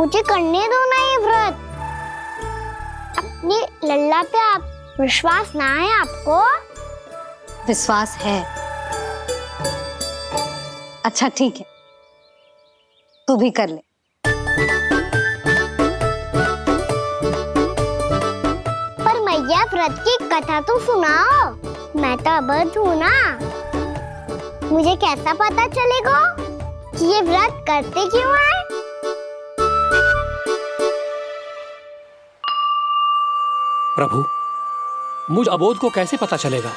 मुझे करने दो ना ये व्रत। अपनी लल्ला पे आप विश्वास ना है आपको? विश्वास है। अच्छा ठीक है, तू भी कर ले। पर मैया व्रत की कथा तो सुनाओ, मैं तो अबध हूँ ना। मुझे कैसा पता चलेगा कि ये व्रत करते क्यों हैं? प्रभु, मुझ अबोध को कैसे पता चलेगा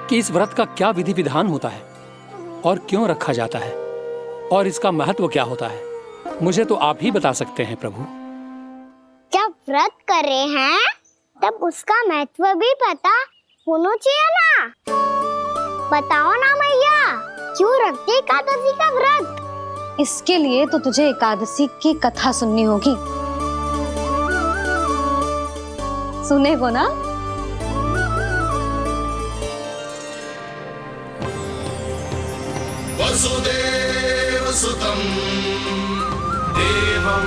कि इस व्रत का क्या विधि विधान होता है और क्यों रखा जाता है और इसका महत्व क्या होता है? मुझे तो आप ही बता सकते हैं प्रभु। जब व्रत कर रहे हैं तब उसका महत्व भी पता होना चाहिए ना। बताओ ना मैया, क्यों रखते एकादशी का व्रत? इसके लिए तो तुझे एकादशी की कथा सुननी होगी। सुनेगो ना? वसुदेव सुतं देवं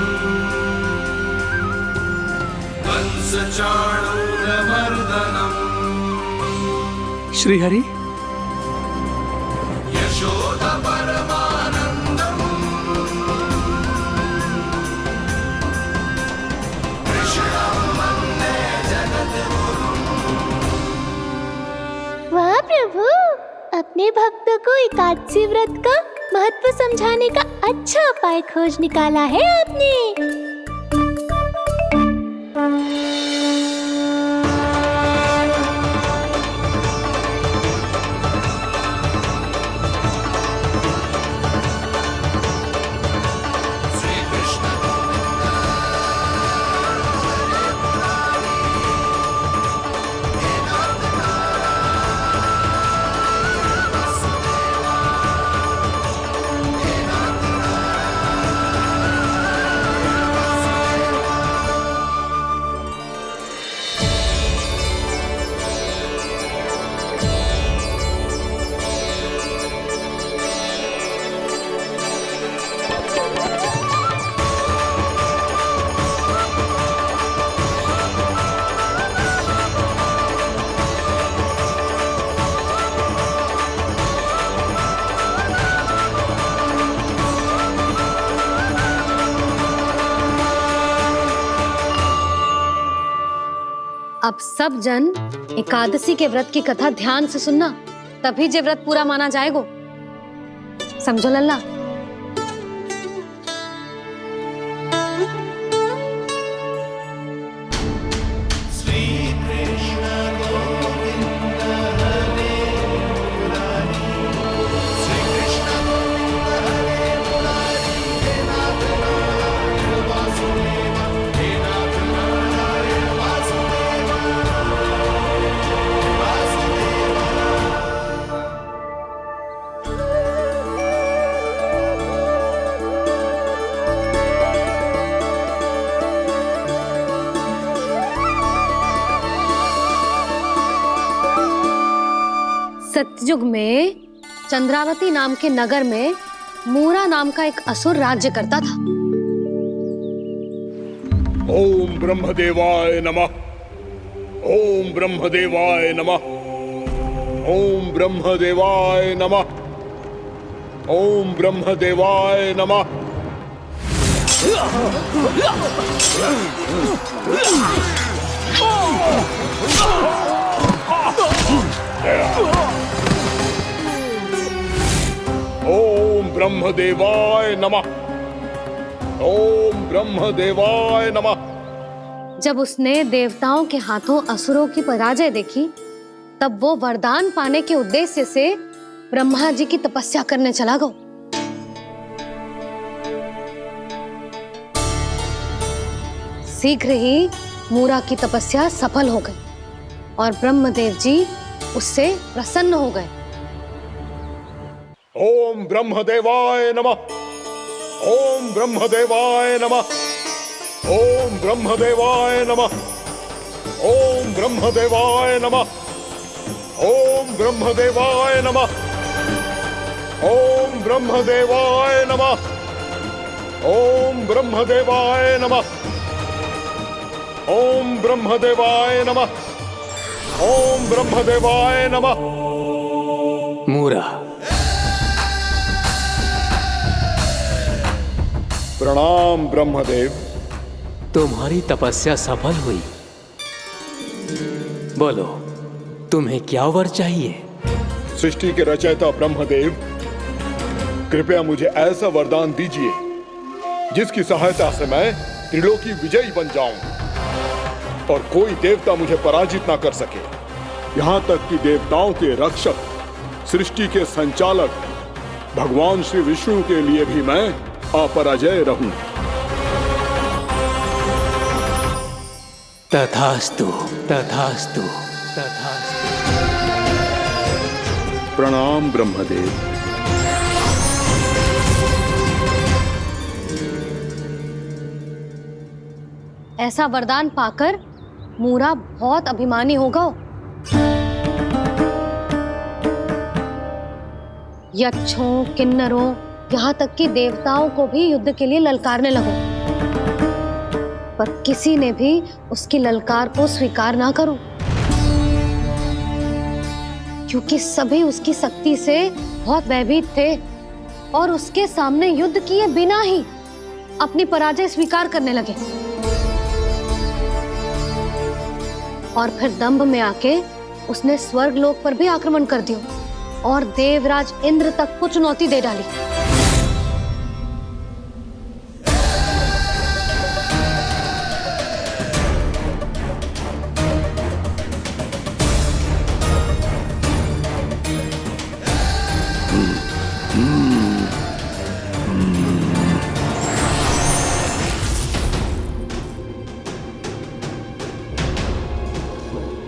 कंसचाणूरमर्दनम्। श्रीहरि, यशोदा परमानंदम् कृष्णं वन्दे जगद्गुरुम्। वाह प्रभु, अपने भक्तों को एकादशी व्रत का महत्व समझाने का अच्छा उपाय खोज निकाला है आपने। अब सब जन एकादशी के व्रत की कथा ध्यान से सुनना, तभी जे व्रत पूरा माना जाएगा। समझो लल्ला? सतयुग में चंद्रावती नाम के नगर में मूरा नाम का एक असुर राज्य करता था। ओम ब्रह्मदेवाय नमः। ओम ब्रह्मदेवाय नमः। ओम ब्रह्मदेवाय नमः। ओम ब्रह्मदेवाय नमः। ओम ब्रह्मदेवाय नमः। ओम ब्रह्मदेवाय नमः। जब उसने देवताओं के हाथों असुरों की पराजय देखी, तब वो वरदान पाने के उद्देश्य से ब्रह्मा जी की तपस्या करने चला गया। शीघ्र ही मूरा की तपस्या सफल हो गई और ब्रह्मदेव जी उससे प्रसन्न हो गए। ओम ब्रह्मदेवाय नमः। ओम ब्रह्मदेवाय नमः। ओम ब्रह्मदेवाय नमः। ओम ब्रह्मदेवाय नमः। ओम ब्रह्मदेवाय नमः। ओम ब्रह्मदेवाय नमः। ओम ब्रह्मदेवाय नमः। ओम ब्रह्मदेवाय नमः। ओम ब्रह्मदेवाय नमः। मूरा, प्रणाम ब्रह्मदेव। तुम्हारी तपस्या सफल हुई। बोलो, तुम्हें क्या वर चाहिए? सृष्टि के रचयिता ब्रह्मदेव, कृपया मुझे ऐसा वरदान दीजिए जिसकी सहायता से मैं त्रिलोकी विजयी बन जाऊं और कोई देवता मुझे पराजित ना कर सके। यहां तक कि देवताओं के रक्षक, सृष्टि के संचालक भगवान श्री विष्णु के लिए भी मैं अपराजय रहूं। तथास्तु, तथास्तु, तथास्तु। प्रणाम ब्रह्मदेव। ऐसा वरदान पाकर मूरा बहुत अभिमानी होगा। यक्षों, किन्नरों, यहाँ तक कि देवताओं को भी युद्ध के लिए ललकारने लगो, पर किसी ने भी उसकी ललकार को स्वीकार ना करो, क्योंकि सभी उसकी शक्ति से बहुत भयभीत थे और उसके सामने युद्ध किए बिना ही अपनी पराजय स्वीकार करने लगे। और फिर दंभ में आके उसने स्वर्ग लोक पर भी आक्रमण कर दिया और देवराज इंद्र तक को चुनौती दे डाली।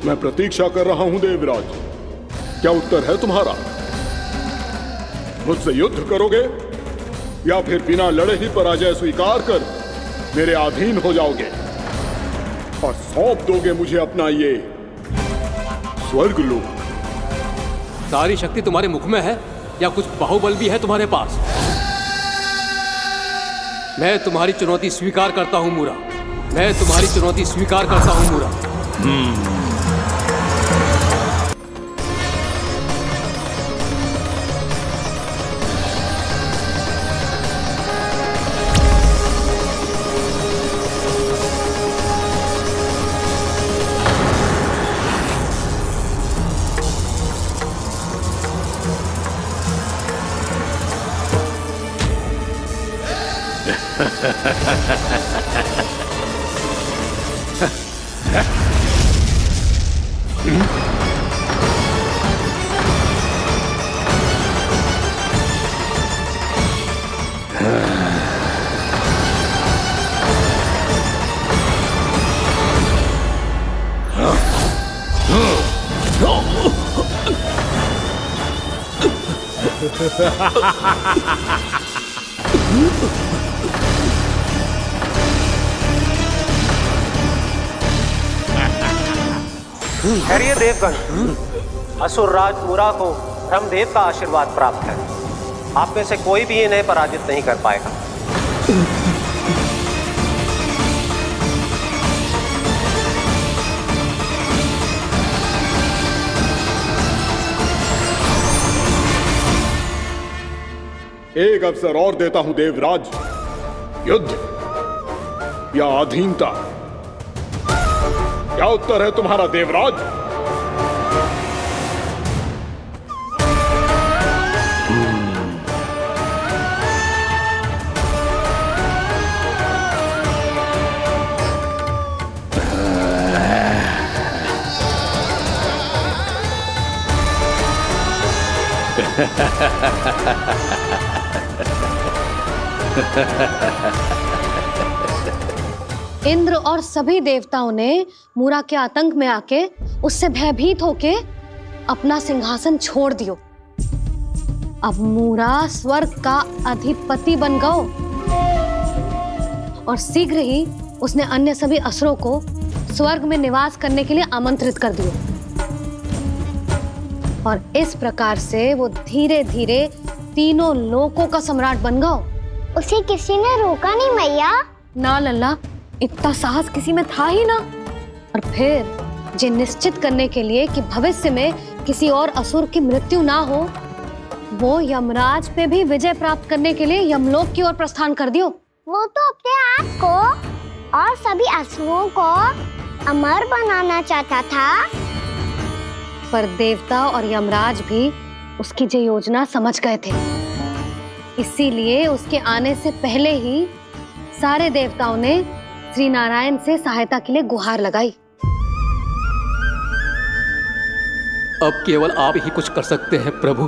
मैं प्रतीक्षा कर रहा हूं देवराज, क्या उत्तर है तुम्हारा? मुझसे युद्ध करोगे या फिर बिना लड़े ही पराजय स्वीकार कर मेरे अधीन हो जाओगे और सौंप दोगे मुझे अपना ये स्वर्ग लोक? सारी शक्ति तुम्हारे मुख में है या कुछ बाहुबल भी है तुम्हारे पास? मैं तुम्हारी चुनौती स्वीकार करता हूं मूरा, मैं तुम्हारी चुनौती स्वीकार करता हूं मूरा। ठहरिए देवगण, असुर राज मूरा को ब्रह्मदेव का आशीर्वाद प्राप्त है। आप में से कोई भी इन्हें पराजित नहीं कर पाएगा। एक अवसर और देता हूं देवराज, युद्ध या अधीनता, क्या उत्तर है तुम्हारा देवराज? इंद्र और सभी देवताओं ने मूरा के आतंक में आके उससे भयभीत होके अपना सिंहासन छोड़ दियो। अब मूरा स्वर्ग का अधिपति बन गयो और शीघ्र ही उसने अन्य सभी असुरों को स्वर्ग में निवास करने के लिए आमंत्रित कर दिया। और इस प्रकार से वो धीरे धीरे तीनों लोकों का सम्राट बन गयो उसे किसी ने रोका नहीं मैया। ना लल्ला, इतना साहस किसी में था ही ना। और फिर ये निश्चित करने के लिए कि भविष्य में किसी और असुर की मृत्यु ना हो, वो यमराज पे भी विजय प्राप्त करने के लिए यमलोक की ओर प्रस्थान कर दियो। वो तो अपने आप को और सभी असुरों को अमर बनाना चाहता था। पर देवता और यमराज भी उसकी ये योजना समझ गए थे। इसीलिए उसके आने से पहले ही सारे देवताओं ने श्री नारायण से सहायता के लिए गुहार लगाई। अब केवल आप ही कुछ कर सकते हैं प्रभु।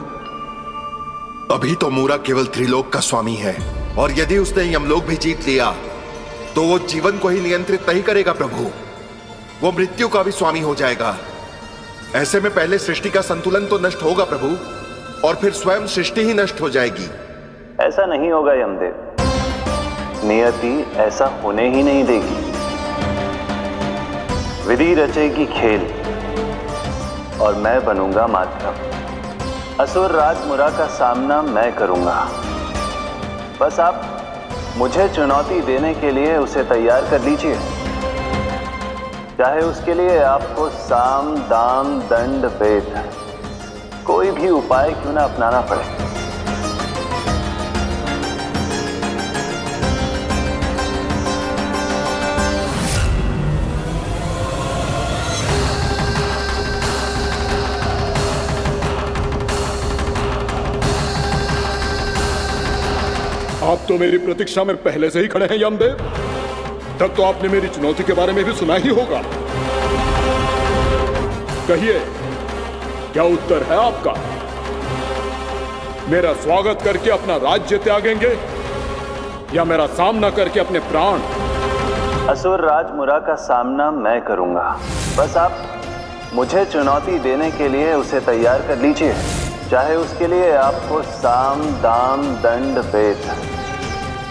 अभी तो मूरा केवल त्रिलोक का स्वामी है, और यदि उसने यमलोक भी जीत लिया तो वो जीवन को ही नियंत्रित नहीं करेगा प्रभु, वो मृत्यु का भी स्वामी हो जाएगा। ऐसे में पहले सृष्टि का संतुलन तो नष्ट होगा प्रभु, और फिर स्वयं सृष्टि ही नष्ट हो जाएगी। ऐसा नहीं होगा यमदेव, नियति ऐसा होने ही नहीं देगी। विधि रचेगी खेल और मैं बनूंगा माध्यम। असुर राज मुरा का सामना मैं करूंगा। बस आप मुझे चुनौती देने के लिए उसे तैयार कर लीजिए, चाहे उसके लिए आपको साम दाम दंड भेद कोई भी उपाय क्यों ना अपनाना पड़े। आप तो मेरी प्रतीक्षा में पहले से ही खड़े हैं यमदेव। तब तो आपने मेरी चुनौती के बारे में भी सुना ही होगा। कहिए, क्या उत्तर है आपका? मेरा स्वागत करके अपना राज्य त्यागेंगे या मेरा सामना करके अपने प्राण? असुर राज मुरा का सामना मैं करूंगा। बस आप मुझे चुनौती देने के लिए उसे तैयार कर लीजिए, चाहे उसके लिए आपको साम दाम दंड भेद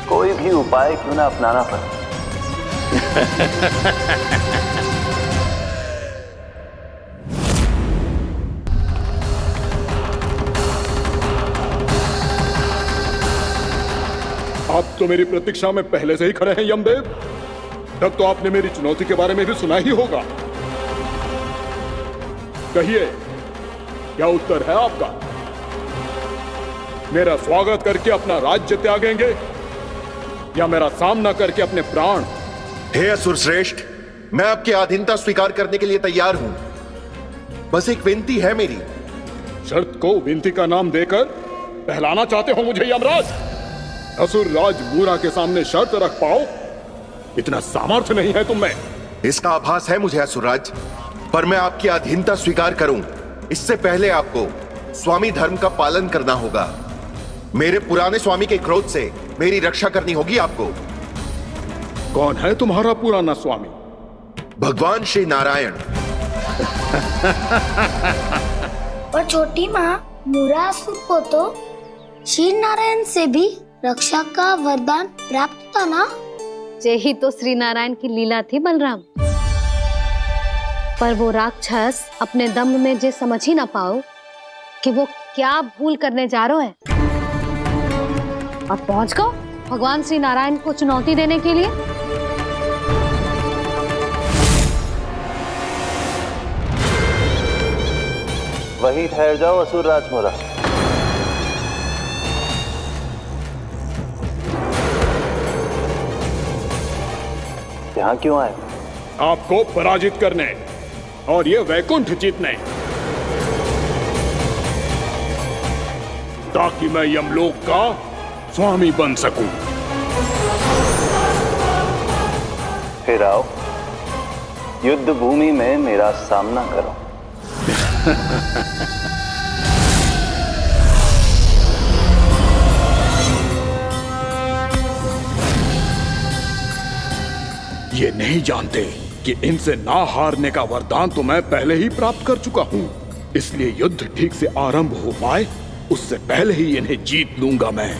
कोई भी उपाय क्यों ना अपनाना पड़े। आप तो मेरी प्रतीक्षा में पहले से ही खड़े हैं यमदेव। तब तो आपने मेरी चुनौती के बारे में भी सुना ही होगा। कहिए, क्या उत्तर है आपका? मेरा स्वागत करके अपना राज्य त्यागेंगे या मेरा सामना करके अपने प्राण? हे असुर श्रेष्ठ, मैं आपकी अधीनता स्वीकार करने के लिए तैयार हूं। बस एक विनती है मेरी। शर्त को विनती का नाम देकर बहलाना चाहते हो मुझे यमराज? असुर राज मूरा के सामने शर्त रख पाओ, इतना सामर्थ्य नहीं है तुम में। इसका आभास है मुझे असुरराज, पर मैं आपकी अधीनता स्वीकार करूं इससे पहले आपको स्वामी धर्म का पालन करना होगा। मेरे पुराने स्वामी के क्रोध से मेरी रक्षा करनी होगी आपको। कौन है तुम्हारा पुराना स्वामी? भगवान श्री नारायण। और छोटी माँ, मूरासुर को तो श्री नारायण से भी रक्षा का वरदान प्राप्त था ना? यही तो श्री नारायण की लीला थी बलराम। पर वो राक्षस अपने दम में जे समझ ही ना पाओ कि वो क्या भूल करने जा रहा है, और पहुंच गो भगवान श्री नारायण को चुनौती देने के लिए। वहीं ठहर जाओ असुर राज मुरा। यहाँ क्यों आए? आपको पराजित करने और ये वैकुंठ जीतने, ताकि मैं यमलोक का स्वामी बन सकूं। फिर आओ, युद्ध भूमि में मेरा सामना करो। ये नहीं जानते कि इनसे ना हारने का वरदान तो मैं पहले ही प्राप्त कर चुका हूं। इसलिए युद्ध ठीक से आरंभ हो पाए उससे पहले ही इन्हें जीत लूंगा मैं।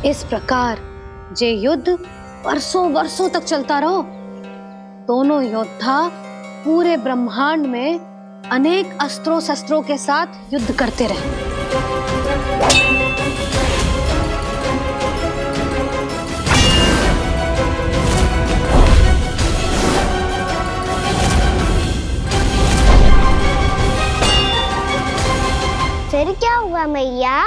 इस प्रकार जे युद्ध वर्षों वर्षों तक चलता रहो, दोनों योद्धा पूरे ब्रह्मांड में अनेक अस्त्रों शस्त्रों के साथ युद्ध करते रहे। फिर क्या हुआ मैया?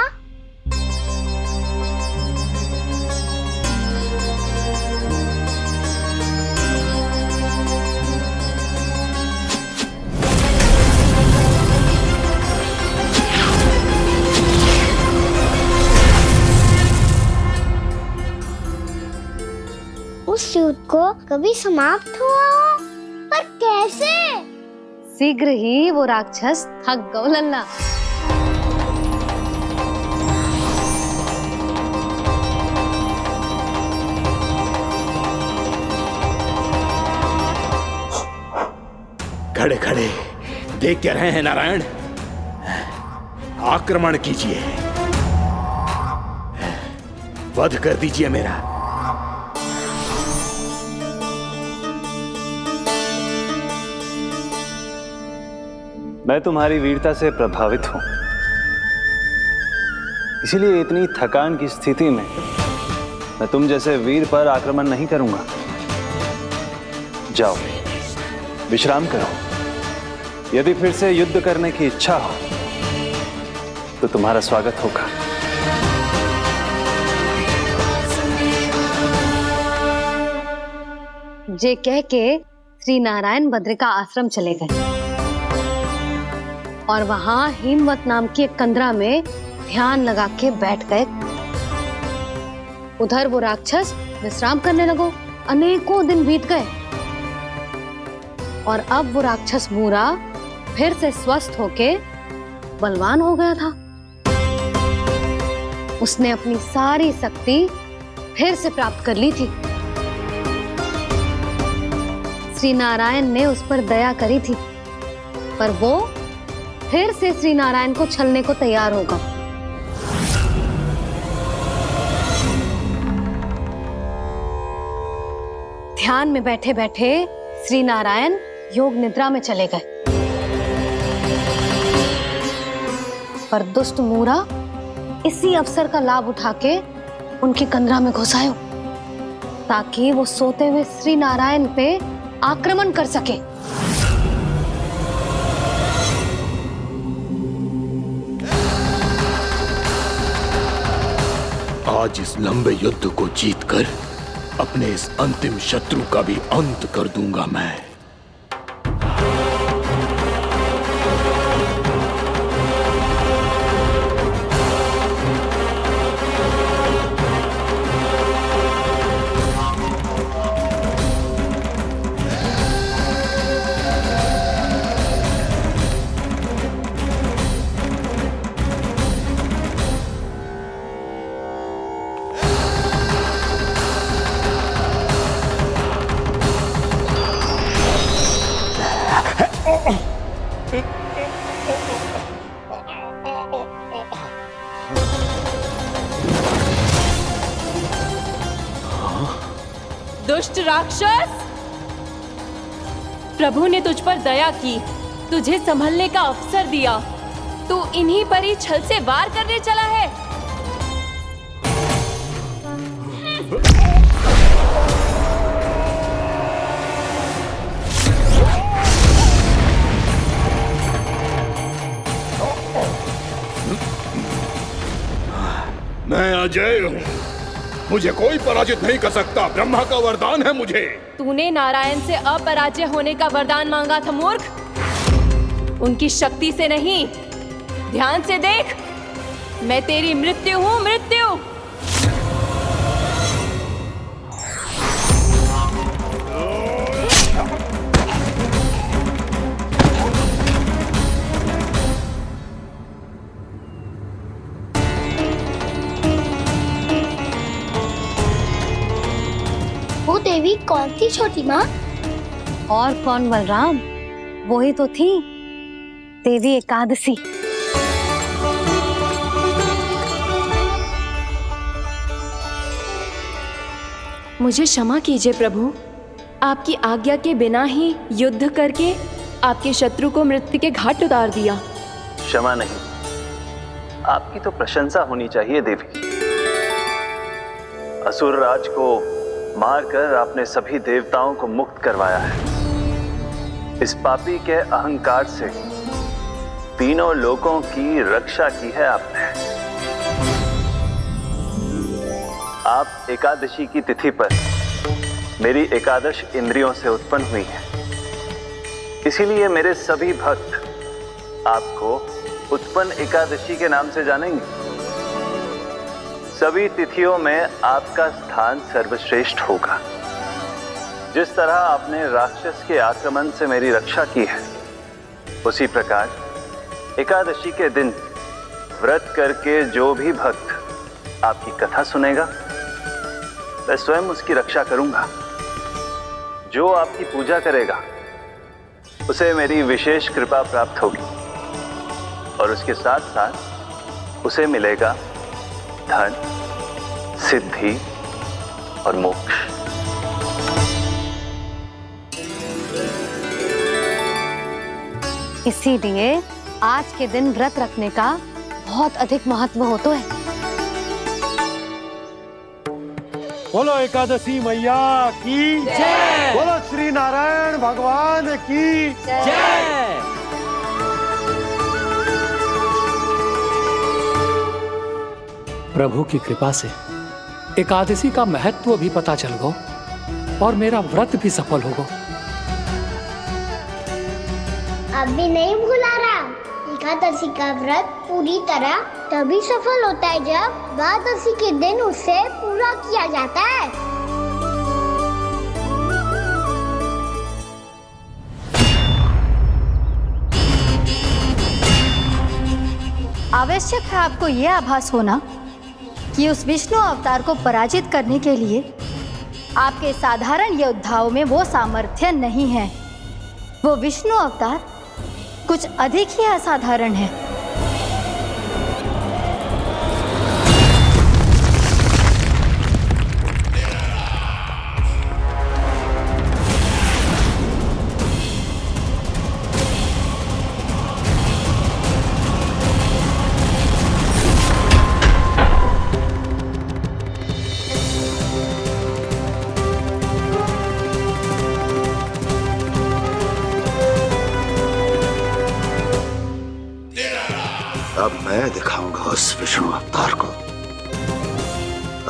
उस युद्ध को कभी समाप्त हुआ हो, पर कैसे? शीघ्र ही वो राक्षस थक गौ लल्ला। खड़े खड़े देख क्या रहे हैं नारायण? आक्रमण कीजिए, वध कर दीजिए मेरा। मैं तुम्हारी वीरता से प्रभावित हूं, इसीलिए इतनी थकान की स्थिति में मैं तुम जैसे वीर पर आक्रमण नहीं करूंगा। जाओ विश्राम करो। यदि फिर से युद्ध करने की इच्छा हो तो तुम्हारा स्वागत होगा। जे कह के श्री नारायण बद्रिका आश्रम चले गए और वहां हिमवत नाम की एक कंदरा में ध्यान लगा के बैठ गए। उधर वो राक्षस विश्राम करने लगो। अनेकों दिन बीत गए और अब वो राक्षस मूरा फिर से स्वस्थ होके बलवान हो गया था। उसने अपनी सारी शक्ति फिर से प्राप्त कर ली थी। श्री नारायण ने उस पर दया करी थी, पर वो फिर से श्री नारायण को छलने को तैयार होगा। ध्यान में बैठे बैठे श्री नारायण योग निद्रा में चले गए, पर दुष्ट मूरा इसी अवसर का लाभ उठा के उनकी कंदरा में घुस आयो ताकि वो सोते हुए श्री नारायण पे आक्रमण कर सके। आज इस लंबे युद्ध को जीतकर अपने इस अंतिम शत्रु का भी अंत कर दूंगा मैं। दुष्ट राक्षस, प्रभु ने तुझ पर दया की, तुझे संभलने का अवसर दिया। तू इन्हीं पर ही छल से वार करने चला है। मैं अजय हूँ, मुझे कोई पराजित नहीं कर सकता। ब्रह्मा का वरदान है मुझे। तूने नारायण से अपराजय होने का वरदान मांगा था मूर्ख। उनकी शक्ति से नहीं, ध्यान से देख। मैं तेरी मृत्यु हूँ, मृत्यु। वो देवी कौन थी छोटी माँ? और कौन बलराम, वही तो थी देवी एकादशी। मुझे क्षमा कीजिए प्रभु, आपकी आज्ञा के बिना ही युद्ध करके आपके शत्रु को मृत्यु के घाट उतार दिया। क्षमा नहीं, आपकी तो प्रशंसा होनी चाहिए देवी। असुर राज को मारकर आपने सभी देवताओं को मुक्त करवाया है। इस पापी के अहंकार से तीनों लोकों की रक्षा की है आपने। आप एकादशी की तिथि पर मेरी एकादश इंद्रियों से उत्पन्न हुई हैं। इसीलिए मेरे सभी भक्त आपको उत्पन्न एकादशी के नाम से जानेंगे। सभी तिथियों में आपका स्थान सर्वश्रेष्ठ होगा। जिस तरह आपने राक्षस के आक्रमण से मेरी रक्षा की है, उसी प्रकार एकादशी के दिन व्रत करके जो भी भक्त आपकी कथा सुनेगा, मैं स्वयं उसकी रक्षा करूंगा। जो आपकी पूजा करेगा उसे मेरी विशेष कृपा प्राप्त होगी और उसके साथ साथ उसे मिलेगा धन, सिद्धि और मोक्ष। इसीलिए आज के दिन व्रत रखने का बहुत अधिक महत्व होता है। बोलो एकादशी मैया की जय। बोलो श्री नारायण भगवान की जय। प्रभु की कृपा से एकादशी का महत्व भी पता चल गो और मेरा व्रत भी सफल होगा। अभी नहीं भूला रहा, एकादशी का व्रत पूरी तरह तभी सफल होता है जब द्वादशी के दिन उसे पूरा किया जाता है। आवश्यक है आपको यह आभास होना कि उस विष्णु अवतार को पराजित करने के लिए आपके साधारण योद्धाओं में वो सामर्थ्य नहीं है। वो विष्णु अवतार कुछ अधिक ही असाधारण है। अब मैं दिखाऊंगा उस विष्णु अवतार को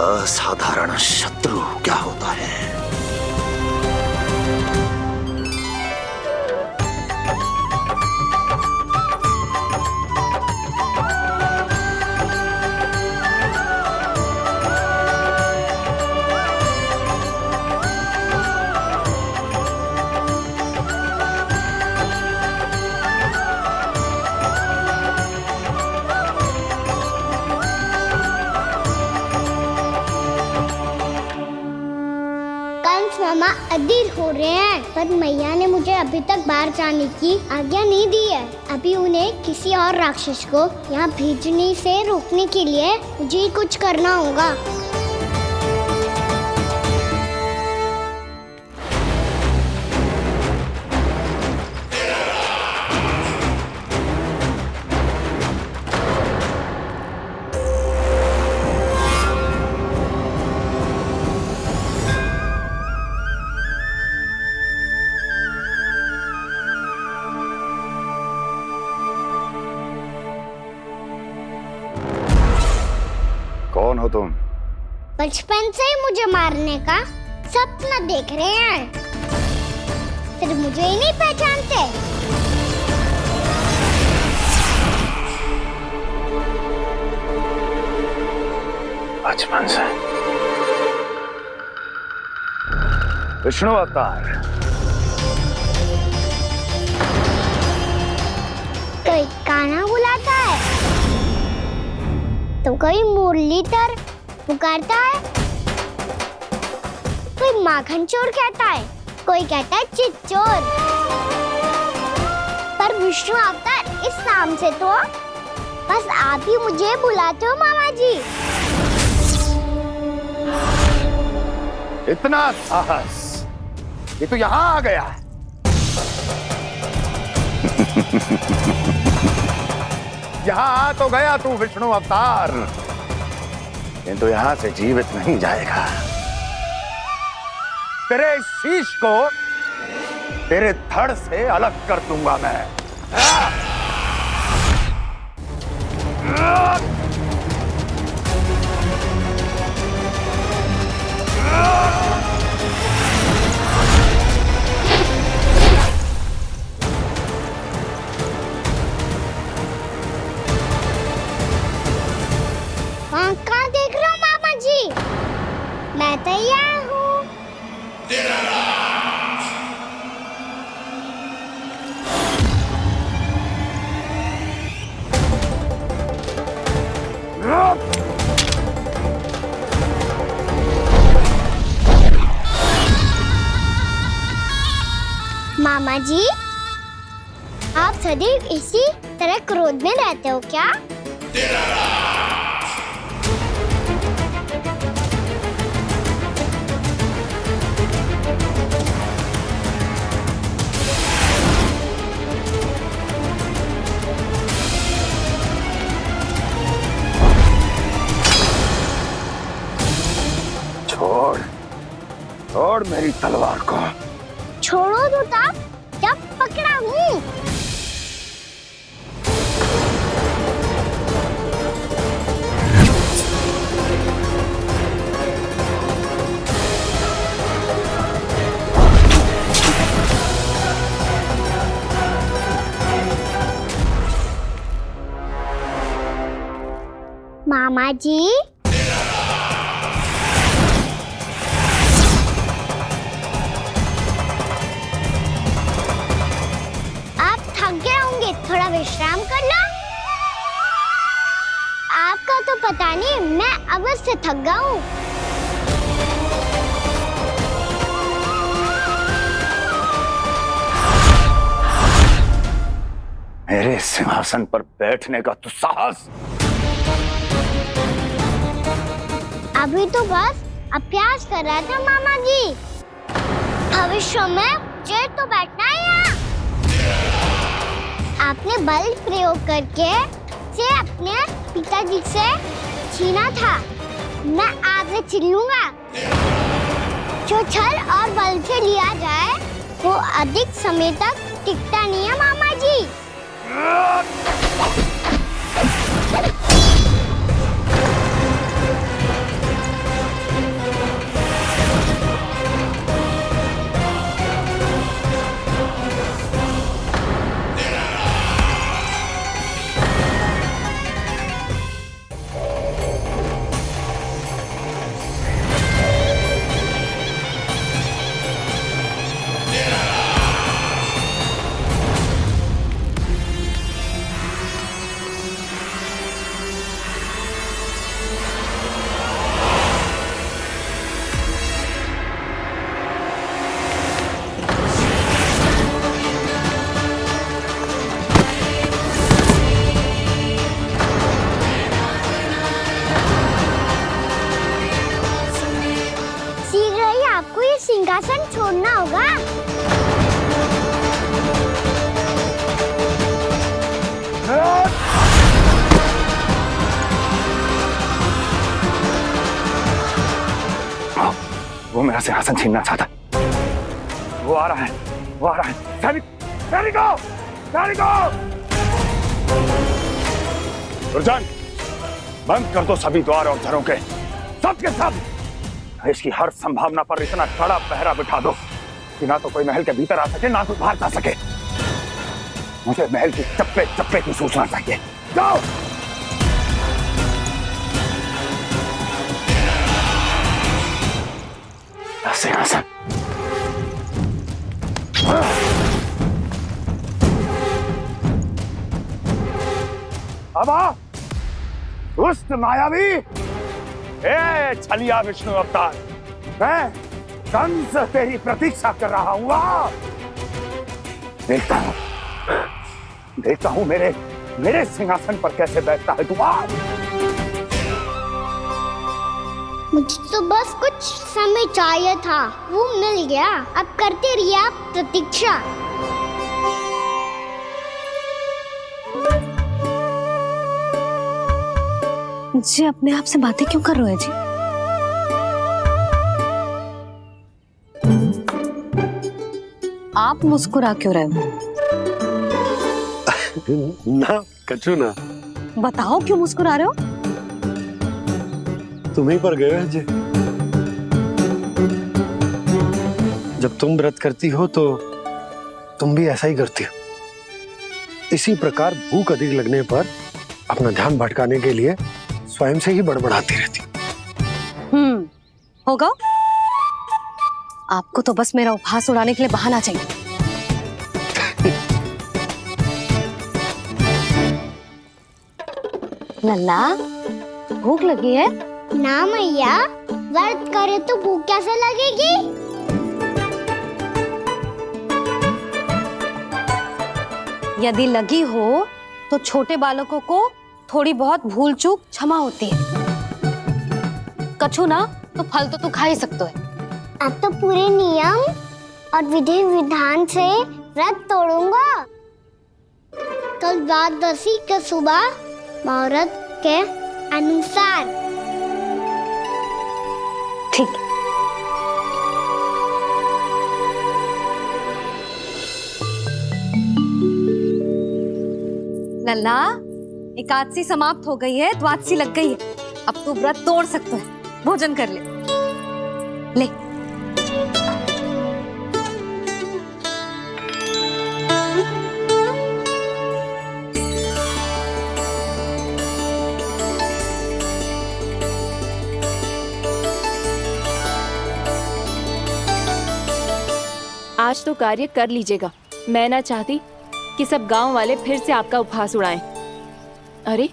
असाधारण शत्रु क्या होता है। मामा अधीर हो रहे हैं, पर मैया ने मुझे अभी तक बाहर जाने की आज्ञा नहीं दी है। अभी उन्हें किसी और राक्षस को यहाँ भेजने से रोकने के लिए मुझे ही कुछ करना होगा। कौन हो तुम? बचपन से ही मुझे मारने का सपना देख रहे हैं, सिर्फ मुझे ही नहीं पहचानते। बचपन से विष्णु अवतार। कोई कान्हा बुलाता है तो कोई मुरलीधर पुकारता है, कोई माखन चोर कहता है, कोई कहता है चिच्चोर। पर विष्णु अवतार इस नाम से तो बस आप ही मुझे बुलाते हो मामा जी। इतना साहस कि तू यहां आ गया है। यहां आ तो गया तू विष्णु अवतार, किंतु यहां से जीवित नहीं जाएगा। तेरे इस शीश को तेरे धड़ से अलग कर दूंगा मैं। कहाँ देख रहे हो मामा जी? मैं तैयार हूँ। मामा जी, आप सदैव इसी तरह क्रोध में रहते हो क्या? छोड़ छोड़ मेरी तलवार को। छोड़ो तो तब जब पकड़ा हूँ। मामा जी, थोड़ा विश्राम कर लो। आपका तो पता नहीं, मैं अवश्य थक गया हूँ। मेरे सिंहासन पर बैठने का तो साहस। अभी तो बस अभ्यास कर रहा था मामा जी। भविष्य में मुझे तो बैठना है यहाँ। आपने बल प्रयोग करके से अपने पिताजी से छीना था। मैं आपसे छीन लूंगा। जो छल और बल से लिया जाए वो अधिक समय तक टिकता नहीं है मामा जी। सिंहासन छोड़ना होगा। वो मेरा सिंहासन छीनना चाहता। वो आ रहा है, वो आ रहा है। सैनिकों, दुर्जन, बंद कर दो सभी द्वार और झरों के, सब के सब। इसकी हर संभावना पर इतना कड़ा पहरा बिठा दो कि ना तो कोई महल के भीतर आ सके, ना कोई बाहर जा सके। मुझे महल की चप्पे चप्पे की सूचना चाहिए। जाओ। सिंहासन। अब आ, दुष्ट मायावी, ए छलिया विष्णु अवतार, मैं कंस तेरी प्रतीक्षा कर रहा हूँ। देखता हूँ मेरे सिंहासन पर कैसे बैठता है तू। मुझे तो बस कुछ समय चाहिए था, वो मिल गया। अब करते रहिए आप प्रतीक्षा। जी अपने आप से बातें क्यों कर रहे हैं जी? आप मुस्कुरा क्यों रहे हो? ना कछु ना। बताओ क्यों मुस्कुरा रहे हो? तुम्हीं पर गए हैं जी। जब तुम व्रत करती हो तो तुम भी ऐसा ही करती हो। इसी प्रकार भूख अधिक लगने पर अपना ध्यान भटकाने के लिए स्वयं से ही बड़बड़ाती रहती। होगा। आपको तो बस मेरा उपहास उड़ाने के लिए बहाना चाहिए। लल्ला, भूख लगी है? ना मैया, व्रत करे तो भूख कैसे लगेगी? यदि लगी हो तो छोटे बालकों को थोड़ी बहुत भूल चूक क्षमा होती है। कछु ना तो फल तो तू खा ही सकते है। अब तो पूरे नियम और विधि विधान से व्रत तोड़ूंगा। कल द्वादशी के सुबह मुहूर्त के अनुसार। ठीक। लल्ला, एकादशी समाप्त हो गई है, द्वादशी लग गई है। अब तू व्रत तोड़ सकते है। भोजन कर ले। ले। आज तो कार्य कर लीजिएगा। मैं ना चाहती कि सब गांव वाले फिर से आपका उपहास उड़ाएं। अरे,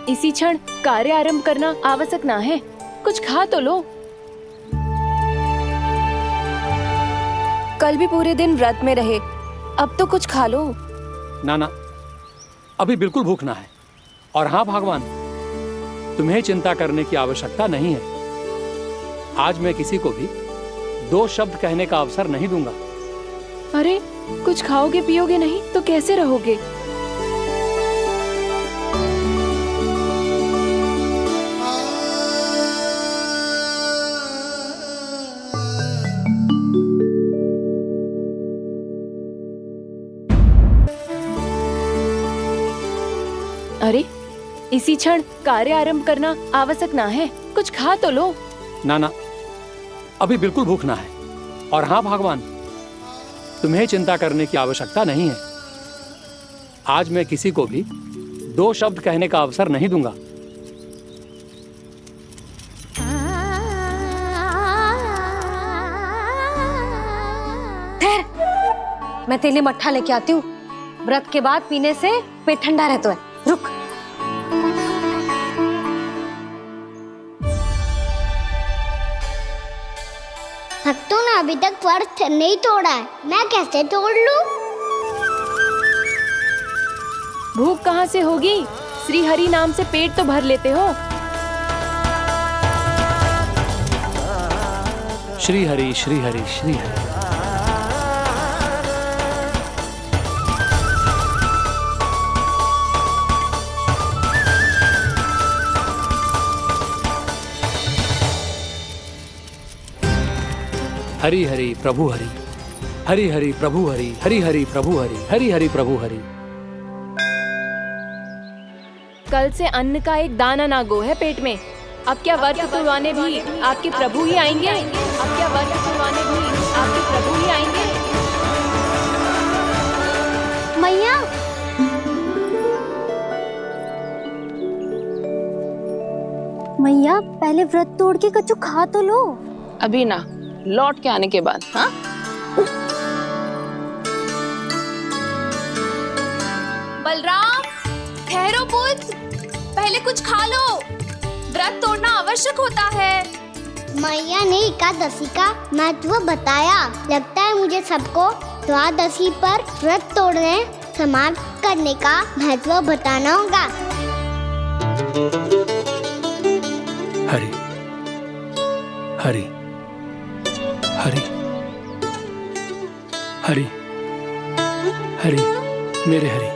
इसी क्षण कार्य आरंभ करना आवश्यक ना है। कुछ खा तो लो। कल भी पूरे दिन व्रत में रहे, अब तो कुछ खा लो। ना, अभी बिल्कुल भूख ना है। और हाँ भगवान, तुम्हें चिंता करने की आवश्यकता नहीं है। आज मैं किसी को भी 2 शब्द कहने का अवसर नहीं दूंगा। अरे, कुछ खाओगे पियोगे नहीं तो कैसे रहोगे? अरे, इसी क्षण कार्य आरंभ करना आवश्यक ना है। कुछ खा तो लो। ना, अभी बिल्कुल भूख ना है। और हाँ भगवान, तुम्हें चिंता करने की आवश्यकता नहीं है। आज मैं किसी को भी 2 शब्द कहने का अवसर नहीं दूंगा। ठहर, मैं तेरे लिए मट्ठा लेके आती हूँ। व्रत के बाद पीने से पेट ठंडा रहता है। रुक। भक्तों ने अभी तक व्रत नहीं तोड़ा है, मैं कैसे तोड़ लूं? भूख कहाँ से होगी? श्री हरि नाम से पेट तो भर लेते हो। श्री हरि, श्री हरि, श्री हरि। हरि हरि प्रभु हरि, हरि हरि प्रभु हरि, हरि हरि प्रभु हरि, हरि हरि प्रभु हरि। कल से अन्न का एक दाना ना गो है पेट में। अब क्या व्रत तुड़वाने भी आपके प्रभु ही आएंगे? अब क्या व्रत तुड़वाने भी आपके प्रभु ही आएंगे? मैया, मैया पहले व्रत तोड़ के कछु खा तो लो। अभी ना, लौट के आने के बाद। हाँ, बलराम, ठहरो पुत्र, पहले कुछ खा लो। व्रत तोड़ना आवश्यक होता है। मैया ने एकादशी का महत्व बताया। लगता है मुझे सबको द्वादशी पर व्रत तोड़ने समाप्त करने का महत्व बताना होगा। हरि हरि हरि हरि हरि मेरे हरि।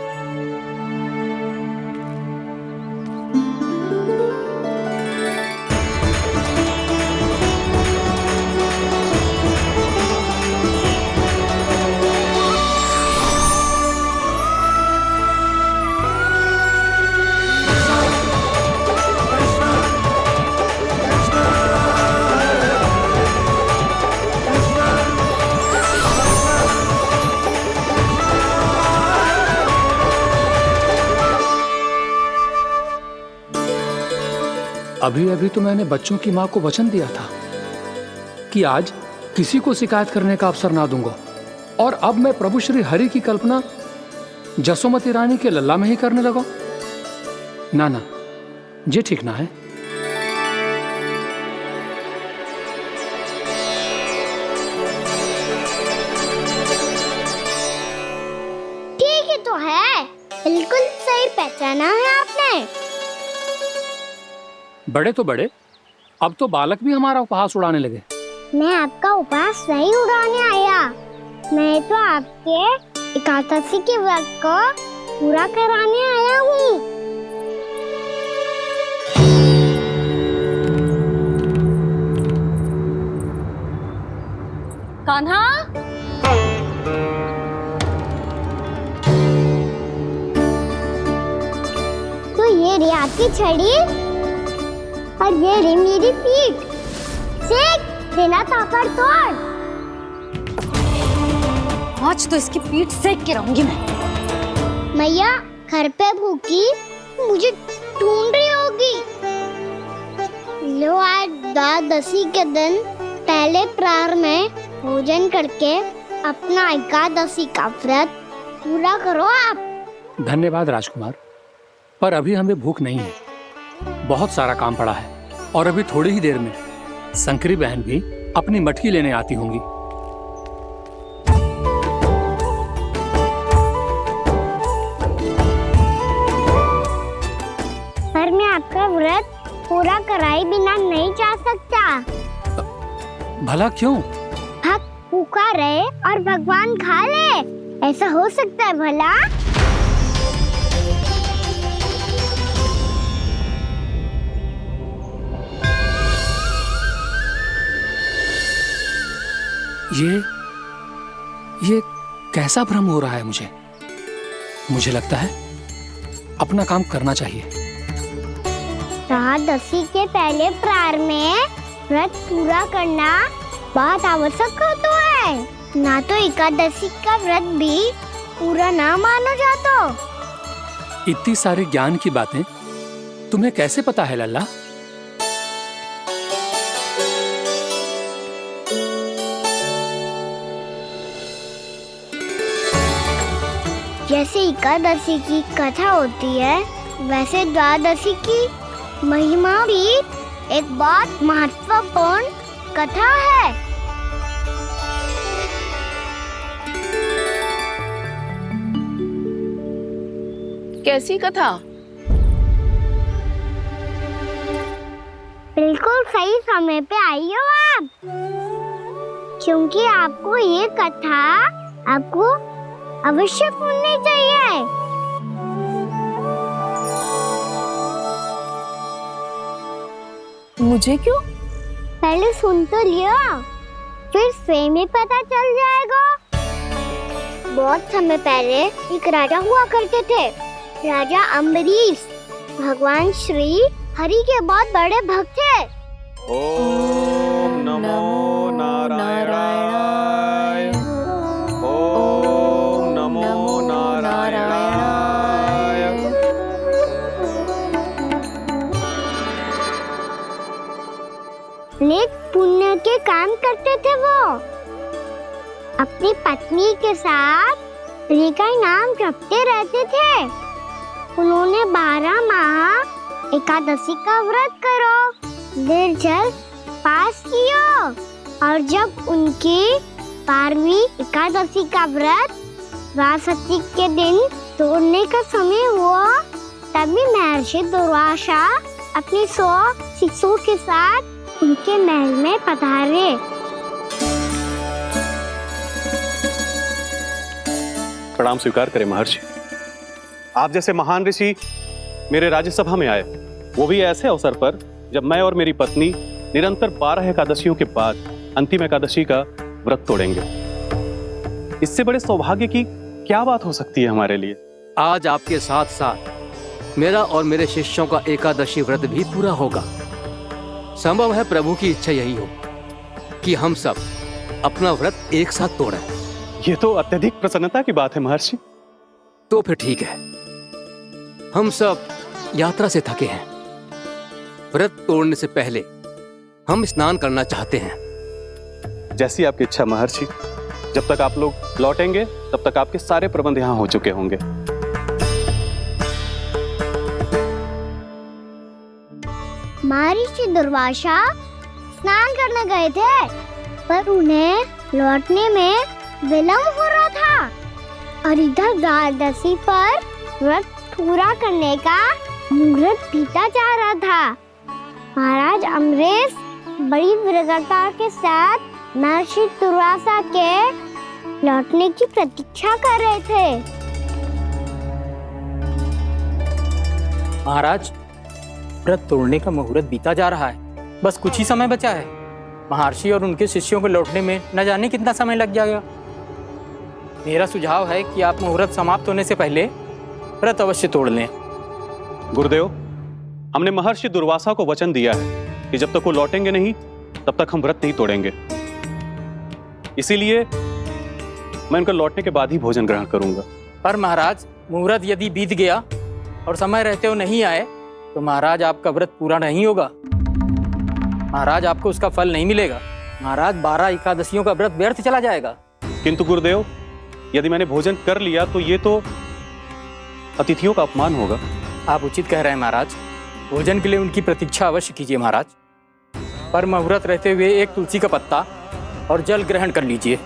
अभी अभी तो मैंने बच्चों की मां को वचन दिया था कि आज किसी को शिकायत करने का अवसर ना दूंगा, और अब मैं प्रभु श्री हरि की कल्पना जसोमती रानी के लल्ला में ही करने लगा। ना ना, ये ठीक ना है। ठीक ही तो है, बिल्कुल सही पहचाना है आपने। बड़े तो बड़े, अब तो बालक भी हमारा उपहास उड़ाने लगे। मैं आपका उपहास नहीं उड़ाने आया, मैं तो आपके एकादशी के व्रत को पूरा कराने आया हूँ। कान्हा, तो ये रही आपकी छड़ी और ये रही मेरी पीठ। सेक देना तापड़ तोड़। आज तो इसकी पीठ सेक के रहूंगी मैं। मैया घर पे भूखी मुझे ढूंढ रही होगी। लो, आज द्वादशी के दिन पहले प्रहर में भोजन करके अपना एकादशी का व्रत पूरा करो आप। धन्यवाद राजकुमार, पर अभी हमें भूख नहीं है। बहुत सारा काम पड़ा है, और अभी थोड़ी ही देर में शंकरी बहन भी अपनी मटकी लेने आती होंगी। पर मैं आपका व्रत पूरा कराए बिना नहीं जा सकता। भला क्यों? भक्त भूखा रहे और भगवान खा ले, ऐसा हो सकता है भला? ये कैसा भ्रम हो रहा है मुझे? मुझे लगता है अपना काम करना चाहिए। द्वादशी के पहले प्रहर में व्रत पूरा करना बहुत आवश्यक होता है। ना तो एकादशी का व्रत भी पूरा ना माना जाता। इतनी सारी ज्ञान की बातें तुम्हें कैसे पता है लल्ला? जैसे एकादशी की कथा होती है, वैसे द्वादशी की महिमा भी एक बहुत महत्वपूर्ण कथा है। कैसी कथा? बिल्कुल सही समय पे आई हो आप, क्योंकि आपको ये कथा आपको अवश्य सुननी चाहिए। मुझे क्यों? पहले सुन तो लिया, फिर स्वयं ही पता चल जाएगा। बहुत समय पहले एक राजा हुआ करते थे, राजा अम्बरीश। भगवान श्री हरि के बहुत बड़े भक्त थे। ओम नमो नारायणाय। ओम नमो नारायणाय। नेक पुण्य के काम करते थे वो। अपनी पत्नी के साथ हरि का नाम जपते रहते थे। उन्होंने 12 माह एकादशी का व्रत करो निर्जल पास किया, और जब उनकी 12वीं एकादशी का व्रत द्वादशी के दिन तोड़ने का समय हुआ, तभी महर्षि दुर्वासा अपनी 100 शिष्यों के साथ उनके महल में पधारे। प्रणाम स्वीकार करें महर्षि। आप जैसे महान ऋषि मेरे राज्यसभा में आए, वो भी ऐसे अवसर पर जब मैं और मेरी पत्नी निरंतर 12 एकादशियों के बाद अंतिम एकादशी का व्रत तोड़ेंगे। इससे बड़े सौभाग्य की क्या बात हो सकती है हमारे लिए। आज आपके साथ साथ मेरा और मेरे शिष्यों का एकादशी व्रत भी पूरा होगा। संभव है प्रभु की इच्छा यही हो कि हम सब अपना व्रत एक साथ तोड़ें। ये तो अत्यधिक प्रसन्नता की बात है महर्षि। तो फिर ठीक है, हम सब यात्रा से थके हैं। व्रत तोड़ने से पहले हम स्नान करना चाहते हैं। जैसी आपकी इच्छा महर्षि। जब तक आप लोग लौटेंगे तब तक आपके सारे प्रबंध यहाँ हो चुके होंगे। महर्षि दुर्वासा स्नान करने गए थे, पर उन्हें लौटने में विलंब हो रहा था और इधर द्वादशी पर व्रत पूरा करने का मुहूर्त बीता जा रहा था। महाराज अमरेश बड़ी विरगता के साथ महर्षि दुर्वासा के लौटने की प्रतीक्षा कर रहे थे। महाराज, व्रत तोड़ने का मुहूर्त बीता जा रहा है। बस कुछ ही समय बचा है। महर्षि और उनके शिष्यों को लौटने में न जाने कितना समय लग जाएगा। मेरा सुझाव है कि आप मुहूर्त समाप्त होने से पहले व्रत अवश्य तोड़ लें। गुरुदेव, हमने महर्षि दुर्वासा को वचन दिया है कि जब तक वो लौटेंगे नहीं तब तक हम व्रत नहीं तोड़ेंगे। इसीलिए मैं उनके लौटने के बाद ही भोजन ग्रहण करूंगा। पर महाराज, मुहूर्त यदि बीत गया और समय रहते हुए नहीं आए तो महाराज आपका व्रत पूरा नहीं होगा। महाराज, आपको उसका फल नहीं मिलेगा। महाराज, 12 एकादशियों का व्रत व्यर्थ चला जाएगा। किंतु गुरुदेव, यदि मैंने भोजन कर लिया तो ये तो अतिथियों का अपमान होगा। आप उचित कह रहे हैं महाराज। भोजन के लिए उनकी प्रतीक्षा अवश्य कीजिए महाराज। पर मुहूर्त रहते हुए एक तुलसी का पत्ता और जल ग्रहण कर लीजिए।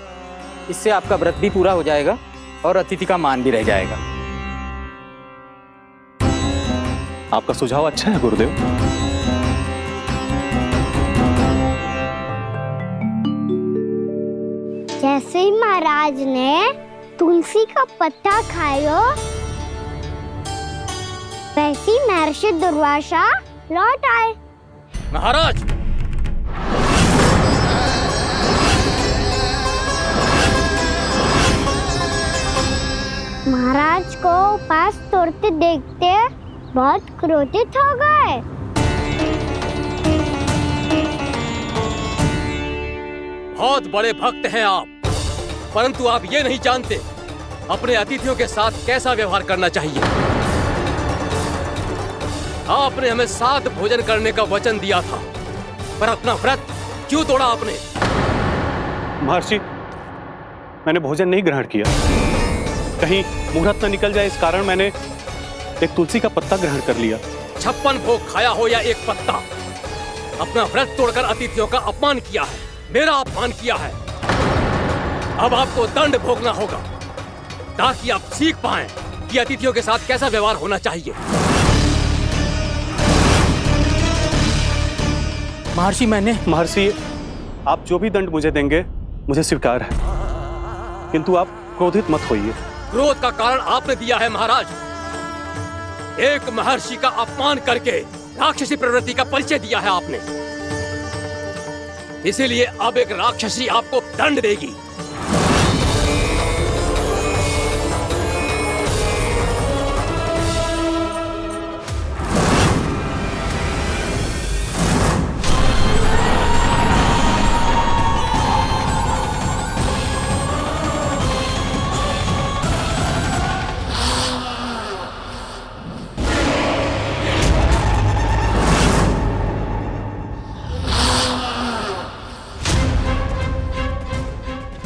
इससे आपका व्रत भी पूरा हो जाएगा और अतिथि का मान भी रह जाएगा। आपका सुझाव अच्छा है गुरुदेव। जैसे ही महाराज ने तुलसी का पत्ता खाया, वैसे ही महर्षि दुर्वासा लौट आए। महाराज, महाराज को उपास तोड़ते देखते बहुत क्रोधित हो गए। बहुत बड़े भक्त हैं आप, परंतु आप ये नहीं जानते अपने अतिथियों के साथ कैसा व्यवहार करना चाहिए। आपने हमें साथ भोजन करने का वचन दिया था, पर अपना व्रत क्यों तोड़ा आपने? महर्षि, मैंने भोजन नहीं ग्रहण किया। कहीं मुहूर्त न निकल जाए इस कारण मैंने एक तुलसी का पत्ता ग्रहण कर लिया। 56 भोग खाया हो या एक पत्ता, अपना व्रत तोड़कर अतिथियों का अपमान किया है, मेरा अपमान किया है। अब आपको दंड भोगना होगा ताकि आप सीख पाएं कि अतिथियों के साथ कैसा व्यवहार होना चाहिए। महर्षि, आप जो भी दंड मुझे देंगे मुझे स्वीकार है, किंतु आप क्रोधित मत होइए। क्रोध का कारण आपने दिया है महाराज। एक महर्षि का अपमान करके राक्षसी प्रवृत्ति का परिचय दिया है आपने। इसीलिए अब एक राक्षसी आपको दंड देगी।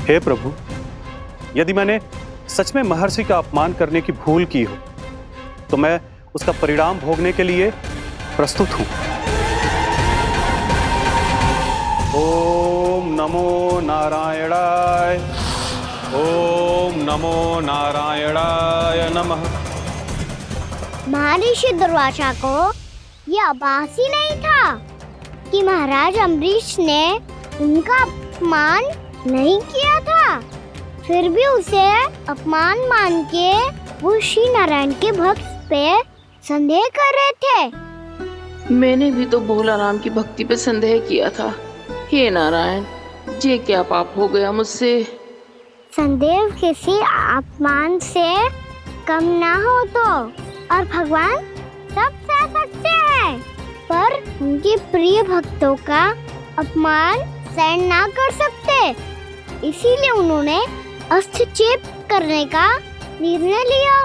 हे प्रभु, यदि मैंने सच में महर्षि का अपमान करने की भूल की हो तो मैं उसका परिणाम भोगने के लिए प्रस्तुत हूं। ओम नमो नारायणाय, ओम नमो नारायणाय नमः। महर्षि दुर्वासा को यह आभास ही नहीं था कि महाराज अम्बरीश ने उनका अपमान नहीं किया था, फिर भी उसे अपमान मान के वो श्री नारायण के भक्त पे संदेह कर रहे थे। मैंने भी तो भोला राम की भक्ति पे संदेह किया था। हे नारायण, ये क्या पाप हो गया मुझसे? संदेह किसी अपमान से कम ना हो तो, और भगवान सब सह सकते हैं, पर उनके प्रिय भक्तों का अपमान सहन ना कर सकते, इसीलिए उन्होंने अस्थिचेप करने का निर्णय लिया।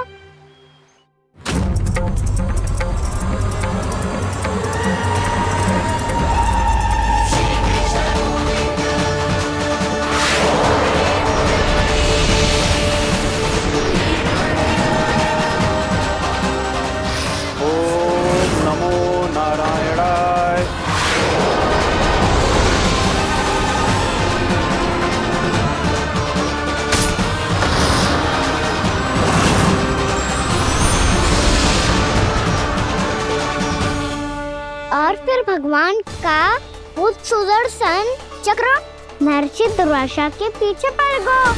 और फिर भगवान का वो सुदर्शन चक्र महर्षि दुर्वासा के पीछे पड़ गया।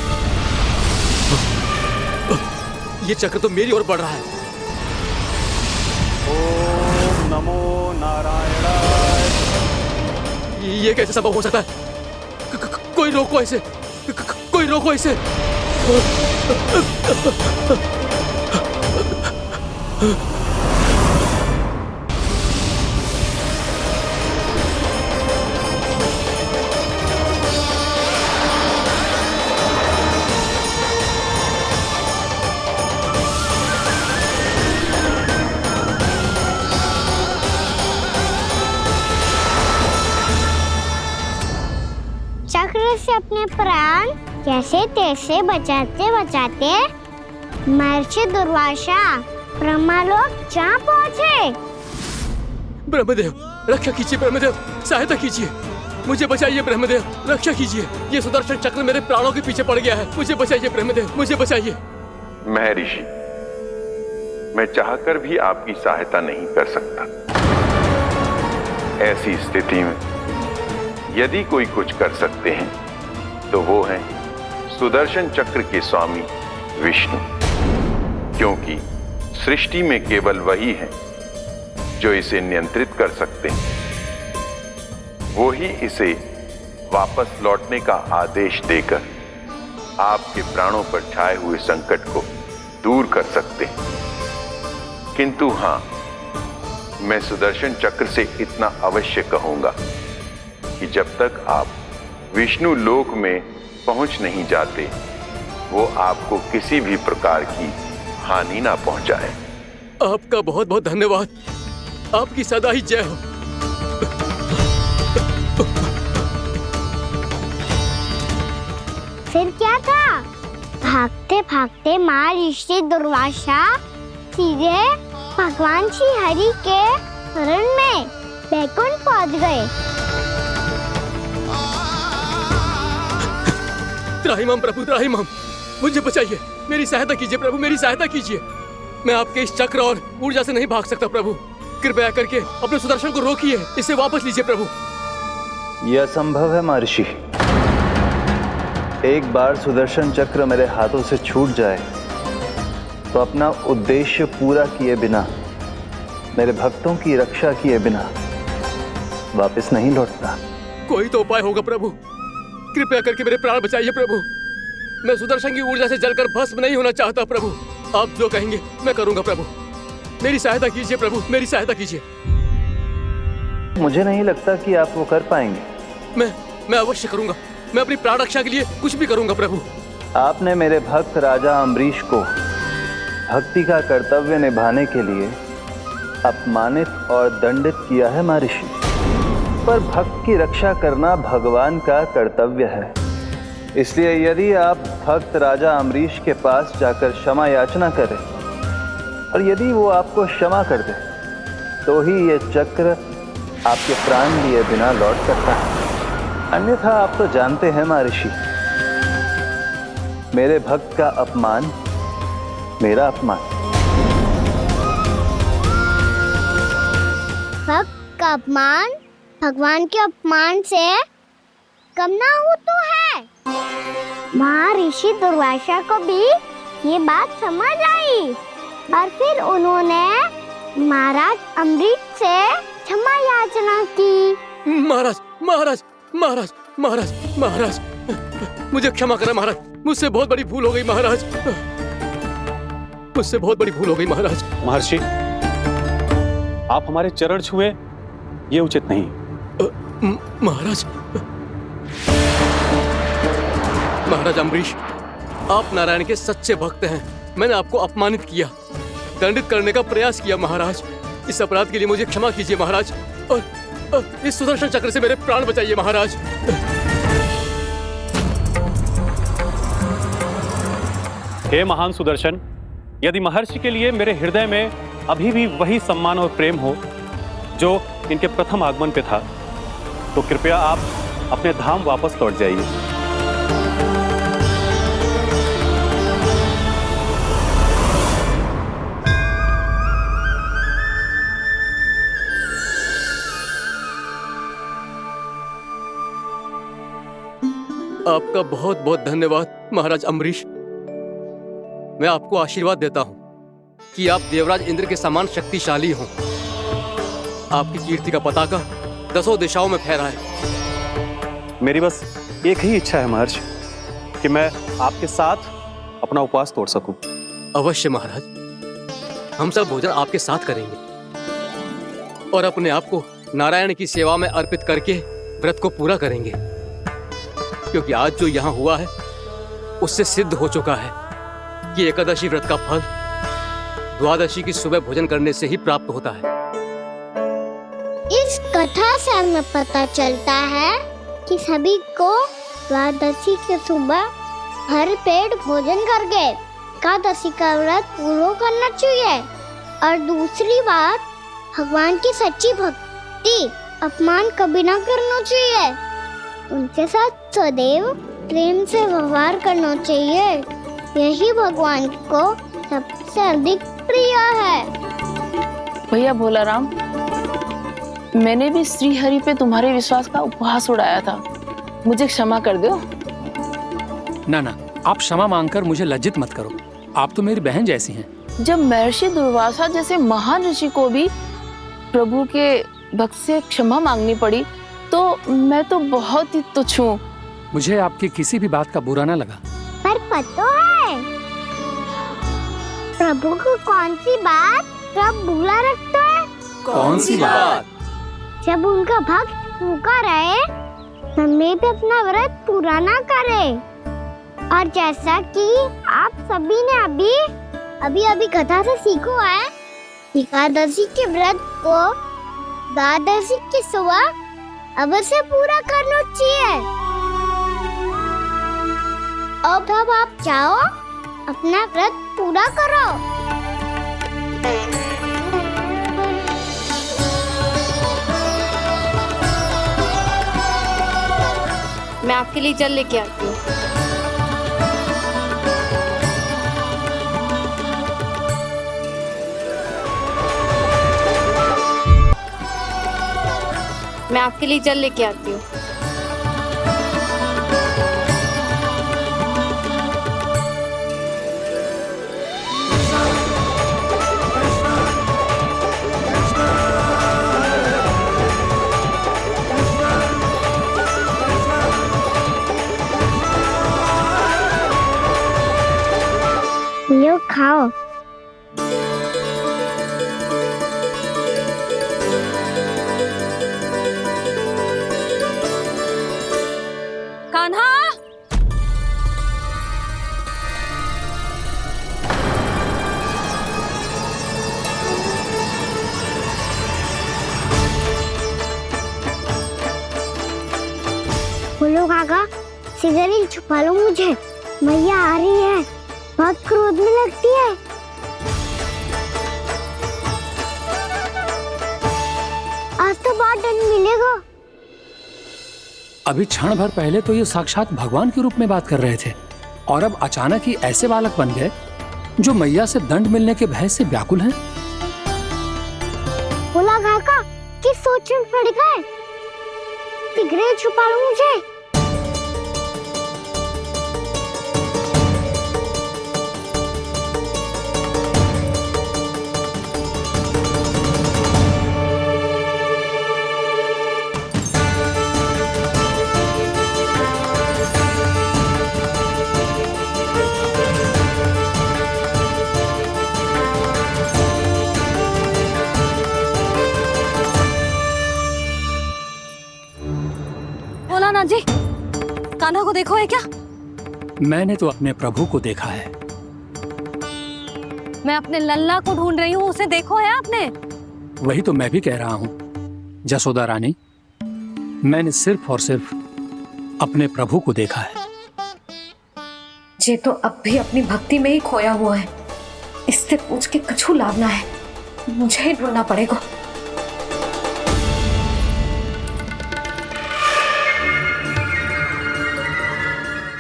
ये चक्र तो मेरी ओर बढ़ रहा है। ओम नमो नारायणाय। ये कैसे संभव हो सकता है? कोई रोको इसे, कोई रोको इसे। चक्र से अपने प्राण कैसे तैसे बचाते बचाते महर्षि दुर्वासा ब्रह्मलोक जा पहुँचे। ब्रह्मदेव रक्षा कीजिए, ब्रह्मदेव सहायता कीजिए, मुझे बचाइए ब्रह्मदेव, रक्षा कीजिए। ये सुदर्शन चक्र मेरे प्राणों के पीछे पड़ गया है, मुझे बचाइए ब्रह्मदेव, मुझे बचाइए। महर्षि, मैं चाहकर भी आपकी सहायता नहीं कर सकता। ऐसी स्थिति में यदि कोई कुछ कर सकते हैं तो वो हैं सुदर्शन चक्र के स्वामी विष्णु, क्योंकि सृष्टि में केवल वही है जो इसे नियंत्रित कर सकते हैं। वो ही इसे वापस लौटने का आदेश देकर आपके प्राणों पर छाए हुए संकट को दूर कर सकते हैं। किंतु हां, मैं सुदर्शन चक्र से इतना अवश्य कहूंगा कि जब तक आप विष्णु लोक में पहुंच नहीं जाते, वो आपको किसी भी प्रकार की हानि ना पहुंचाए। आपका बहुत बहुत धन्यवाद, आपकी सदा ही जय हो। फिर क्या था? भागते भागते महर्षि दुर्वासा सीधे भगवान श्री हरि के शरण में बैकुंठ पहुंच गए। त्राहिमाम प्रभु, त्राहिमाम, मुझे बचाइए, मेरी सहायता कीजिए प्रभु, मेरी सहायता कीजिए। मैं आपके इस चक्र और ऊर्जा से नहीं भाग सकता प्रभु, कृपया करके अपने सुदर्शन को रोकिए, इसे वापस लीजिए प्रभु। यह असंभव है महर्षि। एक बार सुदर्शन चक्र मेरे हाथों से छूट जाए तो अपना उद्देश्य पूरा किए बिना, मेरे भक्तों की रक्षा किए बिना वापस नहीं लौटता। कोई तो उपाय होगा प्रभु, कृपया करके मेरे प्राण बचाइए प्रभु। मैं सुदर्शन की ऊर्जा से जलकर भस्म नहीं होना चाहता प्रभु। आप जो कहेंगे मैं करूंगा प्रभु, मेरी सहायता कीजिए प्रभु, मेरी सहायता कीजिए। मुझे नहीं लगता कि आप वो कर पाएंगे। मैं अवश्य करूंगा, मैं अपनी प्राण रक्षा के लिए कुछ भी करूंगा प्रभु। आपने मेरे भक्त राजा अम्बरीश को भक्ति का कर्तव्य निभाने के लिए अपमानित और दंडित किया है महर्षि, पर भक्त की रक्षा करना भगवान का कर्तव्य है। इसलिए यदि आप भक्त राजा अम्बरीश के पास जाकर क्षमा याचना करें और यदि वो आपको क्षमा कर दे तो ही ये चक्र आपके प्राण लिए बिना लौट सकता है। अन्यथा आप तो जानते हैं महर्षि, मेरे भक्त का अपमान मेरा अपमान। भक्त का अपमान भगवान के अपमान से कम ना हो तो है। महर्षि दुर्वासा को भी ये बात समझ आई और फिर उन्होंने महाराज अम्बरीश से क्षमा याचना की। महाराज महाराज महाराज महाराज महाराज, मुझे क्षमा करें महाराज, मुझसे बहुत बड़ी भूल हो गई महाराज, मुझसे बहुत बड़ी भूल हो गई महाराज। महर्षि, आप हमारे चरण छुए ये उचित नहीं। महाराज, महाराज अम्बरीश, आप नारायण के सच्चे भक्त हैं। मैंने आपको अपमानित किया, दंडित करने का प्रयास किया महाराज। इस अपराध के लिए मुझे क्षमा कीजिए महाराज, और इस सुदर्शन चक्र से मेरे प्राण बचाइए महाराज। हे महान सुदर्शन, यदि महर्षि के लिए मेरे हृदय में अभी भी वही सम्मान और प्रेम हो जो इनके प्रथम आगमन पे था, तो कृपया आप अपने धाम वापस लौट जाइए। आपका बहुत बहुत धन्यवाद महाराज अम्बरीश। मैं आपको आशीर्वाद देता हूं कि आप देवराज इंद्र के समान शक्तिशाली हों। आपकी कीर्ति का पताका 10 दिशाओं में फहराए। मेरी बस एक ही इच्छा है महर्षि, कि मैं आपके साथ अपना उपवास तोड़ सकूं। अवश्य महाराज, हम सब भोजन आपके साथ करेंगे और अपने आप को नारायण की सेवा में अर्पित करके व्रत को पूरा करेंगे, क्योंकि आज जो यहाँ हुआ है उससे सिद्ध हो चुका है कि एकादशी व्रत का फल द्वादशी की सुबह भोजन करने से ही प्राप्त होता है। इस कथा से हमें पता चलता है कि सभी को द्वादशी के सुबह भर पेट भोजन करके एकादशी का व्रत पूरा करना चाहिए। और दूसरी बात, भगवान की सच्ची भक्ति अपमान कभी ना करना चाहिए। उनके साथ सदैव प्रेम से व्यवहार करना चाहिए। यही भगवान को सबसे अधिक प्रिय है। भैया भोला राम, मैंने भी श्री हरि पे तुम्हारे विश्वास का उपहास उड़ाया था, मुझे क्षमा कर दो। ना ना, आप क्षमा मांगकर मुझे लज्जित मत करो, आप तो मेरी बहन जैसी हैं। जब महर्षि दुर्वासा जैसे महान ऋषि को भी प्रभु के भक्त से क्षमा मांगनी पड़ी, तो मैं तो बहुत ही तुच्छ हूँ। मुझे आपकी किसी भी बात का बुरा ना लगा। पर पता है प्रभु को कौन सी बात सब भूला रखता है? कौन सी बात? जब उनका भक्त भूखा रहे, समय पे अपना व्रत पूरा ना करे। और जैसा कि आप सभी ने अभी कथा से सीखो है, एकादशी के व्रत को द्वादशी की सुबह अवश्य पूरा करना चाहिए। अब आप जाओ, अपना व्रत पूरा करो। मैं आपके लिए जल लेके आती हूँ। मैं आपके लिए जल लेके आती हूँ। लो खाओ। कान्हा, बोलो काका, सिगरेट छुपा लो मुझे, मैया आ रही है, बहुत क्रोध में लगती है। आज तो बहुत दंड मिलेगा। अभी क्षण भर पहले तो ये साक्षात भगवान के रूप में बात कर रहे थे, और अब अचानक ही ऐसे बालक बन गए जो मैया से दंड मिलने के भय से व्याकुल हैं। बोला काका, किस सोच में पड़ गए? शीघ्र छुपा लो मुझे। भोलानाथ जी, कान्हा को देखो है क्या? मैंने तो अपने प्रभु को देखा है। मैं अपने लल्ला को ढूंढ रही हूँ, उसे देखो है आपने? वही तो मैं भी कह रहा हूँ जसोदा रानी, मैंने सिर्फ और सिर्फ अपने प्रभु को देखा है। ये तो अब भी अपनी भक्ति में ही खोया हुआ है। इससे पूछ के कछु लाभना है, मुझे ही ढूंढना पड़ेगा।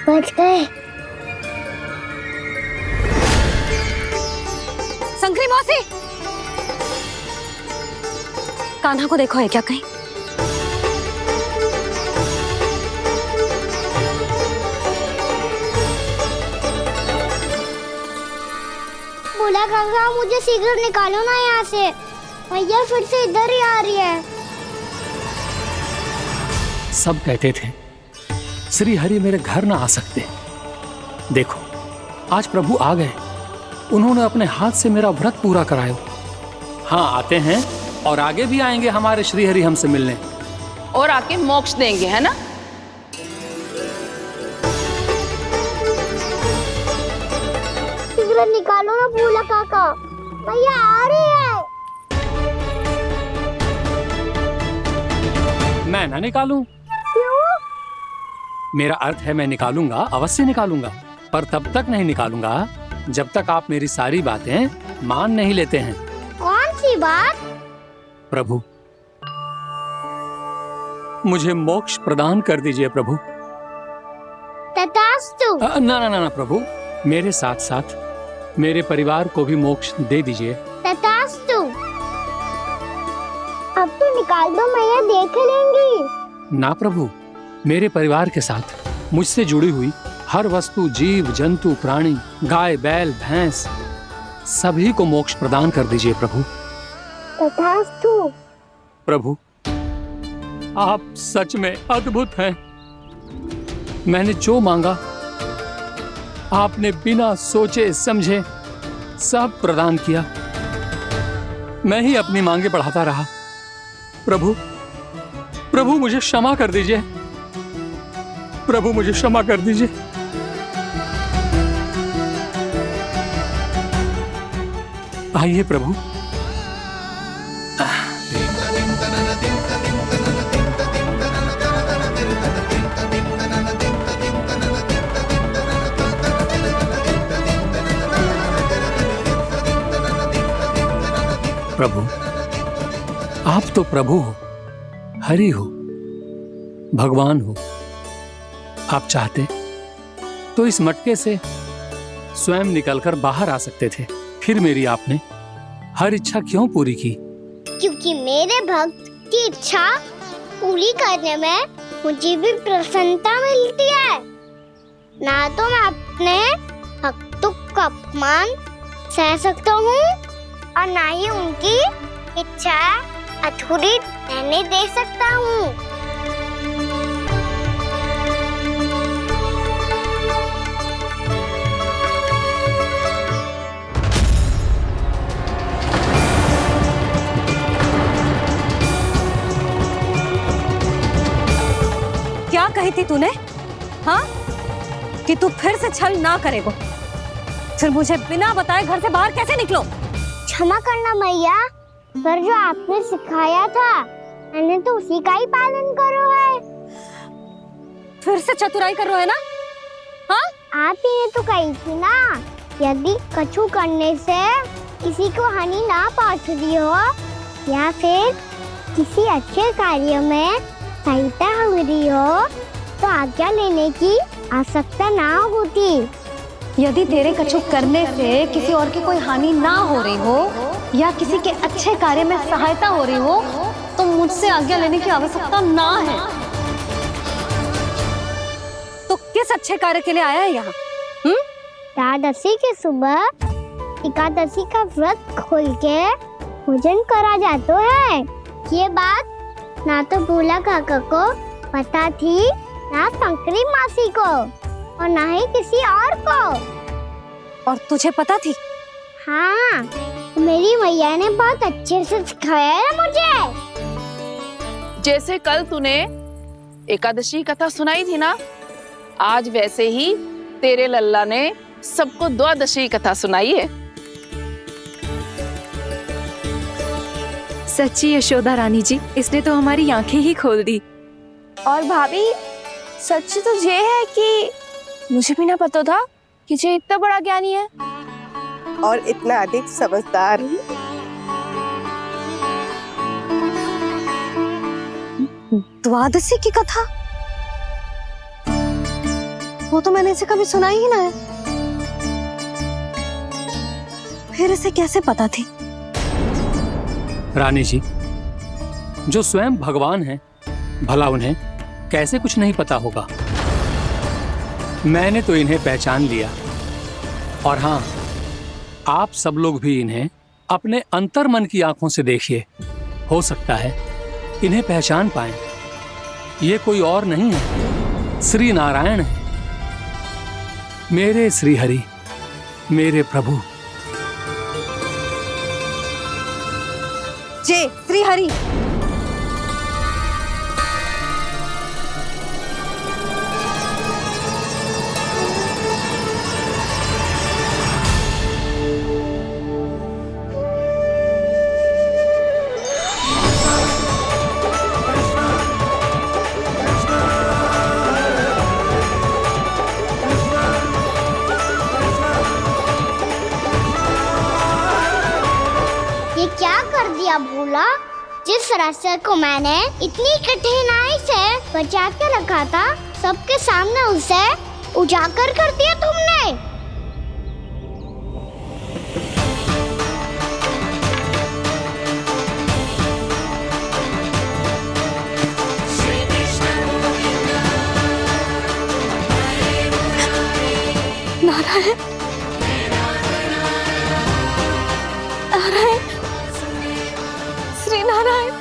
बच गए। शंकरी मौसी, कान्हा को देखो है क्या कहीं? बोला काका मुझे शीघ्र निकालो ना यहाँ से, भैया फिर से इधर ही आ रही है। सब कहते थे श्री हरि मेरे घर ना आ सकते। देखो आज प्रभु आ गए, उन्होंने अपने हाथ से मेरा व्रत पूरा कराया। हाँ आते हैं और आगे भी आएंगे हमारे श्री हरि हमसे मिलने और आके मोक्ष देंगे, है ना? शीघ्र निकालो ना भोला काका, भैया आ रही है। मैं ना निकालूं? मेरा अर्थ है मैं निकालूंगा, अवश्य निकालूंगा, पर तब तक नहीं निकालूंगा जब तक आप मेरी सारी बातें मान नहीं लेते हैं। कौन सी बात? प्रभु मुझे मोक्ष प्रदान कर दीजिए प्रभु। तथास्तु। ना ना ना प्रभु, मेरे साथ साथ मेरे परिवार को भी मोक्ष दे दीजिए। तथास्तु। अब तो निकाल दो, मैया देख लेंगी। ना प्रभु, मेरे परिवार के साथ मुझसे जुड़ी हुई हर वस्तु, जीव जंतु, प्राणी, गाय बैल भैंस, सभी को मोक्ष प्रदान कर दीजिए प्रभु। तथास्तु। प्रभु आप सच में अद्भुत हैं। मैंने जो मांगा आपने बिना सोचे समझे सब प्रदान किया। मैं ही अपनी मांगे बढ़ाता रहा। प्रभु प्रभु मुझे क्षमा कर दीजिए, प्रभु मुझे क्षमा कर दीजिए। आइए प्रभु। प्रभु आप तो प्रभु हो, हरि हो, भगवान हो। आप चाहते तो इस मटके से स्वयं निकलकर बाहर आ सकते थे, फिर मेरी आपने हर इच्छा क्यों पूरी की? क्योंकि मेरे भक्त की इच्छा पूरी करने में मुझे भी प्रसन्नता मिलती है। ना तो मैं अपने भक्तों का अपमान सह सकता हूँ और ना ही उनकी इच्छा अधूरी रहने दे सकता हूँ। क्या कही थी तूने? हाँ, कि तू फिर से छल ना करेगा। फिर मुझे बिना बताए घर से बाहर कैसे निकलो? क्षमा करना मैया, पर जो आपने सिखाया था मैंने तो उसी का ही पालन करो है। फिर से चतुराई कर रहे हो है ना? हाँ? आप ही ने तो कही थी ना, यदि कछु करने से किसी को हानि ना पहुंचती हो या फिर किसी अच्छे कार्य में सहायता हो रही हो तो आज्ञा लेने की आवश्यकता ना होती। यदि तेरे कछु करने से किसी और की कोई हानि ना हो रही हो या किसी के अच्छे कार्य में सहायता हो रही हो तो मुझसे आज्ञा लेने की आवश्यकता ना है। किस अच्छे कार्य के लिए आया है यहाँ? एकादशी की सुबह एकादशी का व्रत खोल के भोजन करा जाता है। ये बात ना तो भोला काका को पता थी, ना शंकरी मासी को, और ना ही किसी और को। और तुझे पता थी? हाँ, मेरी मैया ने बहुत अच्छे से सिखाया है मुझे। जैसे कल तूने एकादशी कथा सुनाई थी ना, आज वैसे ही तेरे लल्ला ने सबको द्वादशी कथा सुनाई है। सच्ची यशोदा रानी जी, इसने तो हमारी आंखें ही खोल दी। और भाभी, सच तो ये है कि मुझे भी ना पता था कि ये इतना बड़ा ज्ञानी है और इतना अधिक समझदार। द्वादशी की कथा? वो तो मैंने इसे कभी सुना ही ना है। फिर इसे कैसे पता थी? रानी जी, जो स्वयं भगवान हैं, भला उन्हें कैसे कुछ नहीं पता होगा। मैंने तो इन्हें पहचान लिया, और हाँ, आप सब लोग भी इन्हें अपने अंतर्मन की आंखों से देखिए, हो सकता है इन्हें पहचान पाएं। ये कोई और नहीं है, श्री नारायण है, मेरे श्री हरि, मेरे प्रभु। जय श्री हरि। ये क्या कर दिया भोला? जिस रास्ते को मैंने इतनी कठिनाई से बचा के रखा था, सबके सामने उसे उजागर कर दिया तुमने। नारायण, नारायण, श्री नारायण।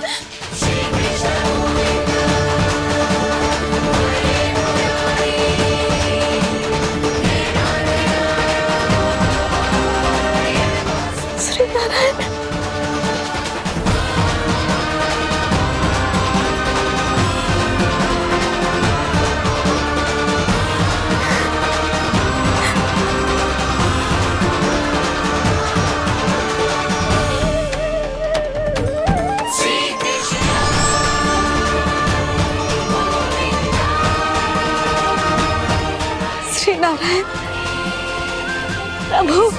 श्री नारायण। श्री नारायण प्रभु।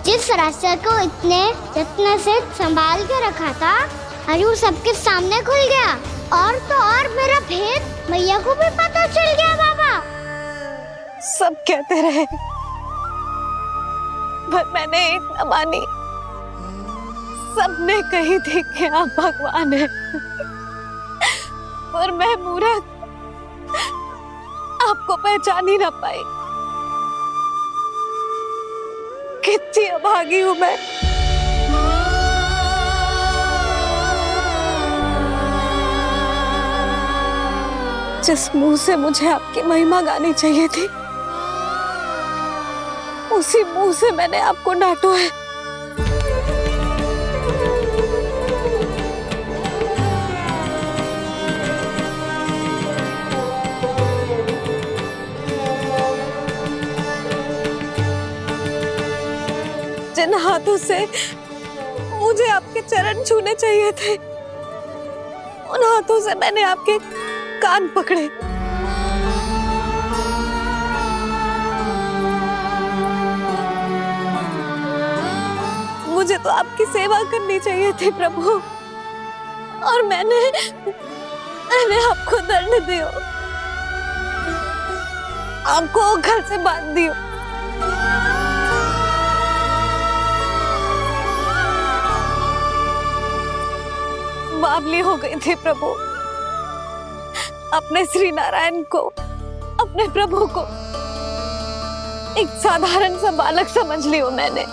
जिस रास्ते को इतने जत्न से संभाल के रखा था, आज वो सबके सामने खुल गया। और तो और मेरा भेद मैया को भी पता चल गया। बाबा सब कहते रहे, पर मैंने एक न मानी। सबने कही थी कि आप भगवान हैं, पर मैं मूर्ख आपको पहचान ही ना पाई। कितनी अभागी हूं मैं। जिस मुंह से मुझे आपकी महिमा गानी चाहिए थी, उसी मुंह से मैंने आपको डांटा है। जिन हाथों से मुझे आपके चरण छूने चाहिए थे, उन हाथों से मैंने आपके कान पकड़े। मुझे तो आपकी सेवा करनी चाहिए थी प्रभु, और मैंने आपको दंड दियो, आपको घर से बांध दियो। बावली हो गई थी प्रभु। अपने श्री नारायण को, अपने प्रभु को एक साधारण सा बालक समझ ली हूँ मैंने।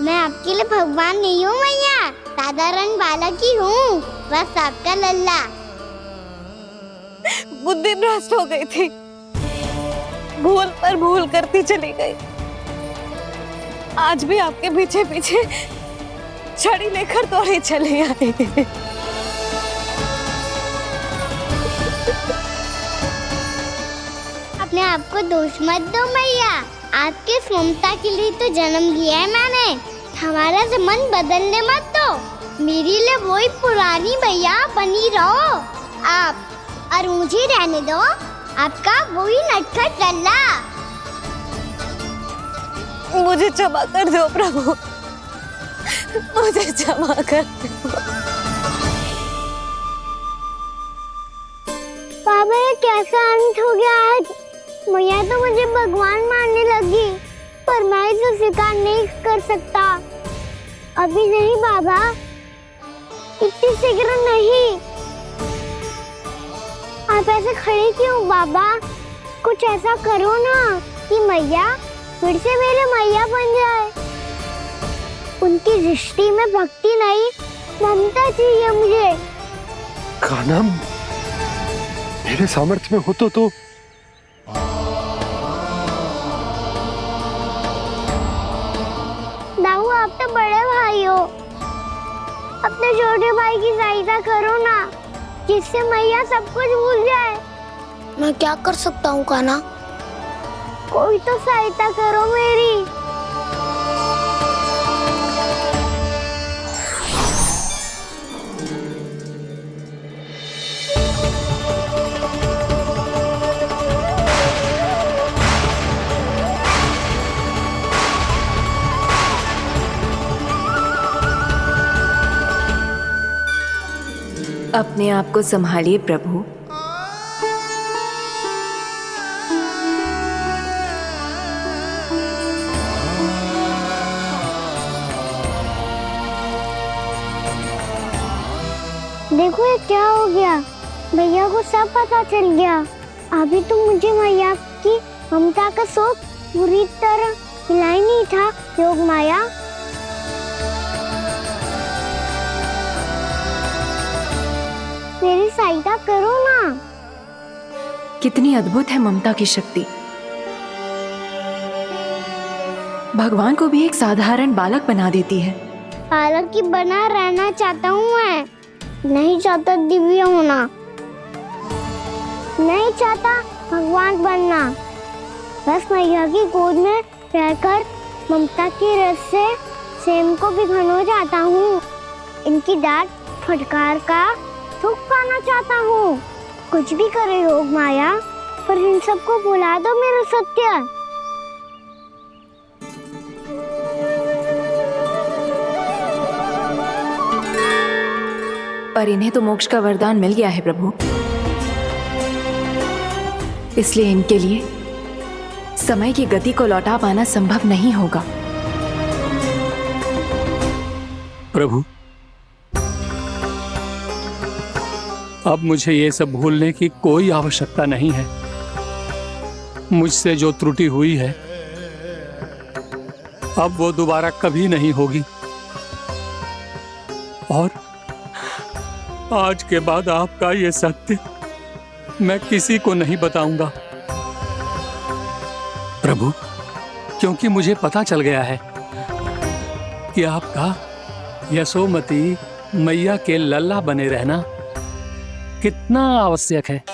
मैं आपके लिए भगवान नहीं हूँ मैया, साधारण बालक ही हूँ, बस आपका लल्ला। बुद्धि भ्रष्ट हो गई थी, भूल पर भूल करती चली गई। आज भी आपके पीछे पीछे छड़ी लेकर दौड़े चले आए। अपने आप को दोष मत दो मैया, आपके ममता के लिए तो जन्म लिया है मैंने। हमारा मन बदलने मत दो, मेरे लिए वही पुरानी भैया बनी रहो आप, और मुझे रहने दो आपका वही नटखट लल्ला। मुझे क्षमा कर दो प्रभु, मुझे क्षमा कर दो। बाबा ये कैसा अंत हो गया आज? मैया तो मुझे भगवान मानने लगी, पर मैं इसे स्वीकार नहीं कर सकता। अभी नहीं बाबा, इतनी शीघ्र नहीं। आप ऐसे खड़े क्यों बाबा? कुछ ऐसा करो ना कि मैया फिर से मेरे मैया बन जाए। उनकी दृष्टि में भक्ति नहीं, ममता चाहिए मुझे। कान्हा, मेरे सामर्थ्य में हो तो दाऊ, आप तो बड़े भाई हो, अपने छोटे भाई की सहायता करो ना, जिससे मैया सब कुछ भूल जाए। मैं क्या कर सकता हूँ कान्हा? कोई तो सहायता करो मेरी। अपने आप को संभालिए प्रभु। देखो ये क्या हो गया, भैया को सब पता चल गया। अभी तो मुझे मैया की ममता का शौक पूरी तरह मिला ही नहीं था। योग माया, मेरी सहायता करो ना। कितनी अद्भुत है ममता की शक्ति। भगवान को भी एक साधारण बालक बना देती है। बालक की बना रहना चाहता हूँ मैं, नहीं चाहता दिव्य होना, नहीं चाहता भगवान बनना। बस मैया की गोद में रहकर ममता की रस से सेम को भिगोना चाहता हूँ। इनकी डांट फटकार का सुख पाना चाहता हूँ। कुछ भी करे योग माया, पर इन सबको भुला दो मेरा सत्य। पर इन्हें तो मोक्ष का वरदान मिल गया है प्रभु, इसलिए इनके लिए समय की गति को लौटा पाना संभव नहीं होगा। प्रभु, अब मुझे ये सब भूलने की कोई आवश्यकता नहीं है। मुझसे जो त्रुटि हुई है अब वो दोबारा कभी नहीं होगी, और आज के बाद आपका ये सत्य मैं किसी को नहीं बताऊंगा प्रभु, क्योंकि मुझे पता चल गया है कि आपका यशोमती मैया के लल्ला बने रहना कितना आवश्यक है।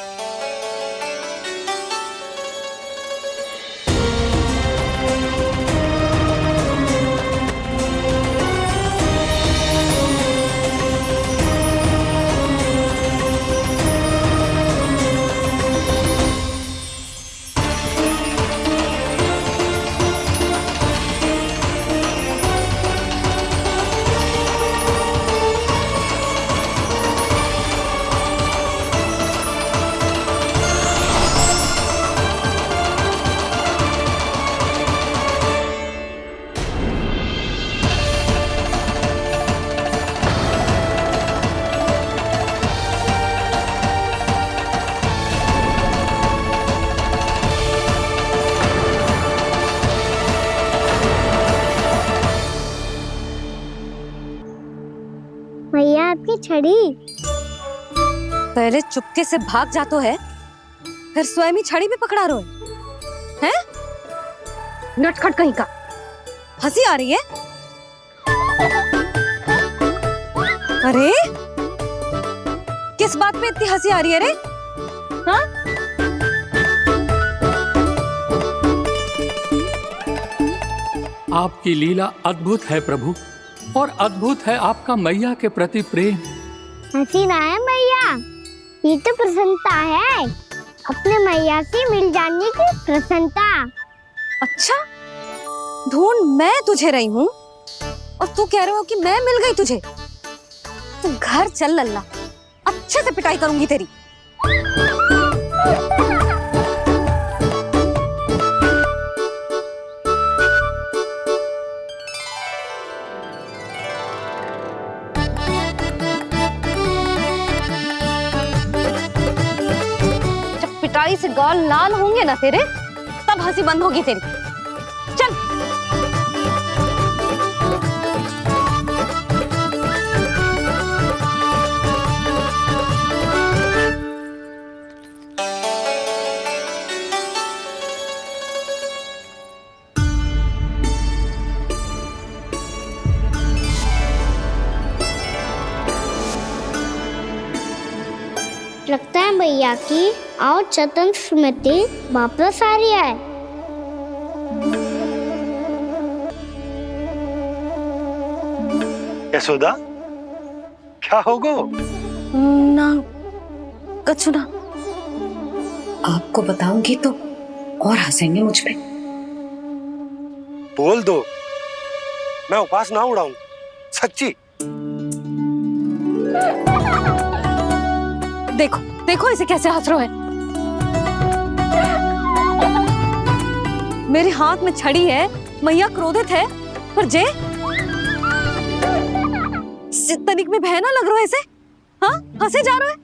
छड़ी। पहले चुपके से भाग जातो है, फिर स्वयं ही छड़ी भी पकड़ा रो है? नटखट कहीं का। हंसी आ रही है? अरे किस बात पे इतनी हंसी आ रही है रे? हाँ? आपकी लीला अद्भुत है प्रभु, और अद्भुत है आपका मैया के प्रति प्रेम। हंसी ना है मैया, ये तो प्रसन्नता है, अपने मैया से मिल जाने की प्रसन्नता। अच्छा, ढूंढ मैं तुझे रही हूँ और तू कह रहे हो कि मैं मिल गई तुझे। तू घर चल लल्ला, अच्छे से पिटाई करूंगी तेरी। जब पिटाई से गाल लाल होंगे ना तेरे, तब हंसी बंद होगी तेरी। चल। लगता है भैया की और चतन स्मृति वापस आ रही है। यशोदा, क्या होगो? ना कछु ना। आपको बताऊंगी तो और हंसेंगे मुझ पे। बोल दो, मैं उपास ना उड़ाऊं, सच्ची। देखो देखो इसे कैसे हंस रहा है। मेरे हाथ में छड़ी है, मैया क्रोधित है, पर जे तनिक में भय ना लग रहा है इसे? हाँ, हंसे जा रहा है।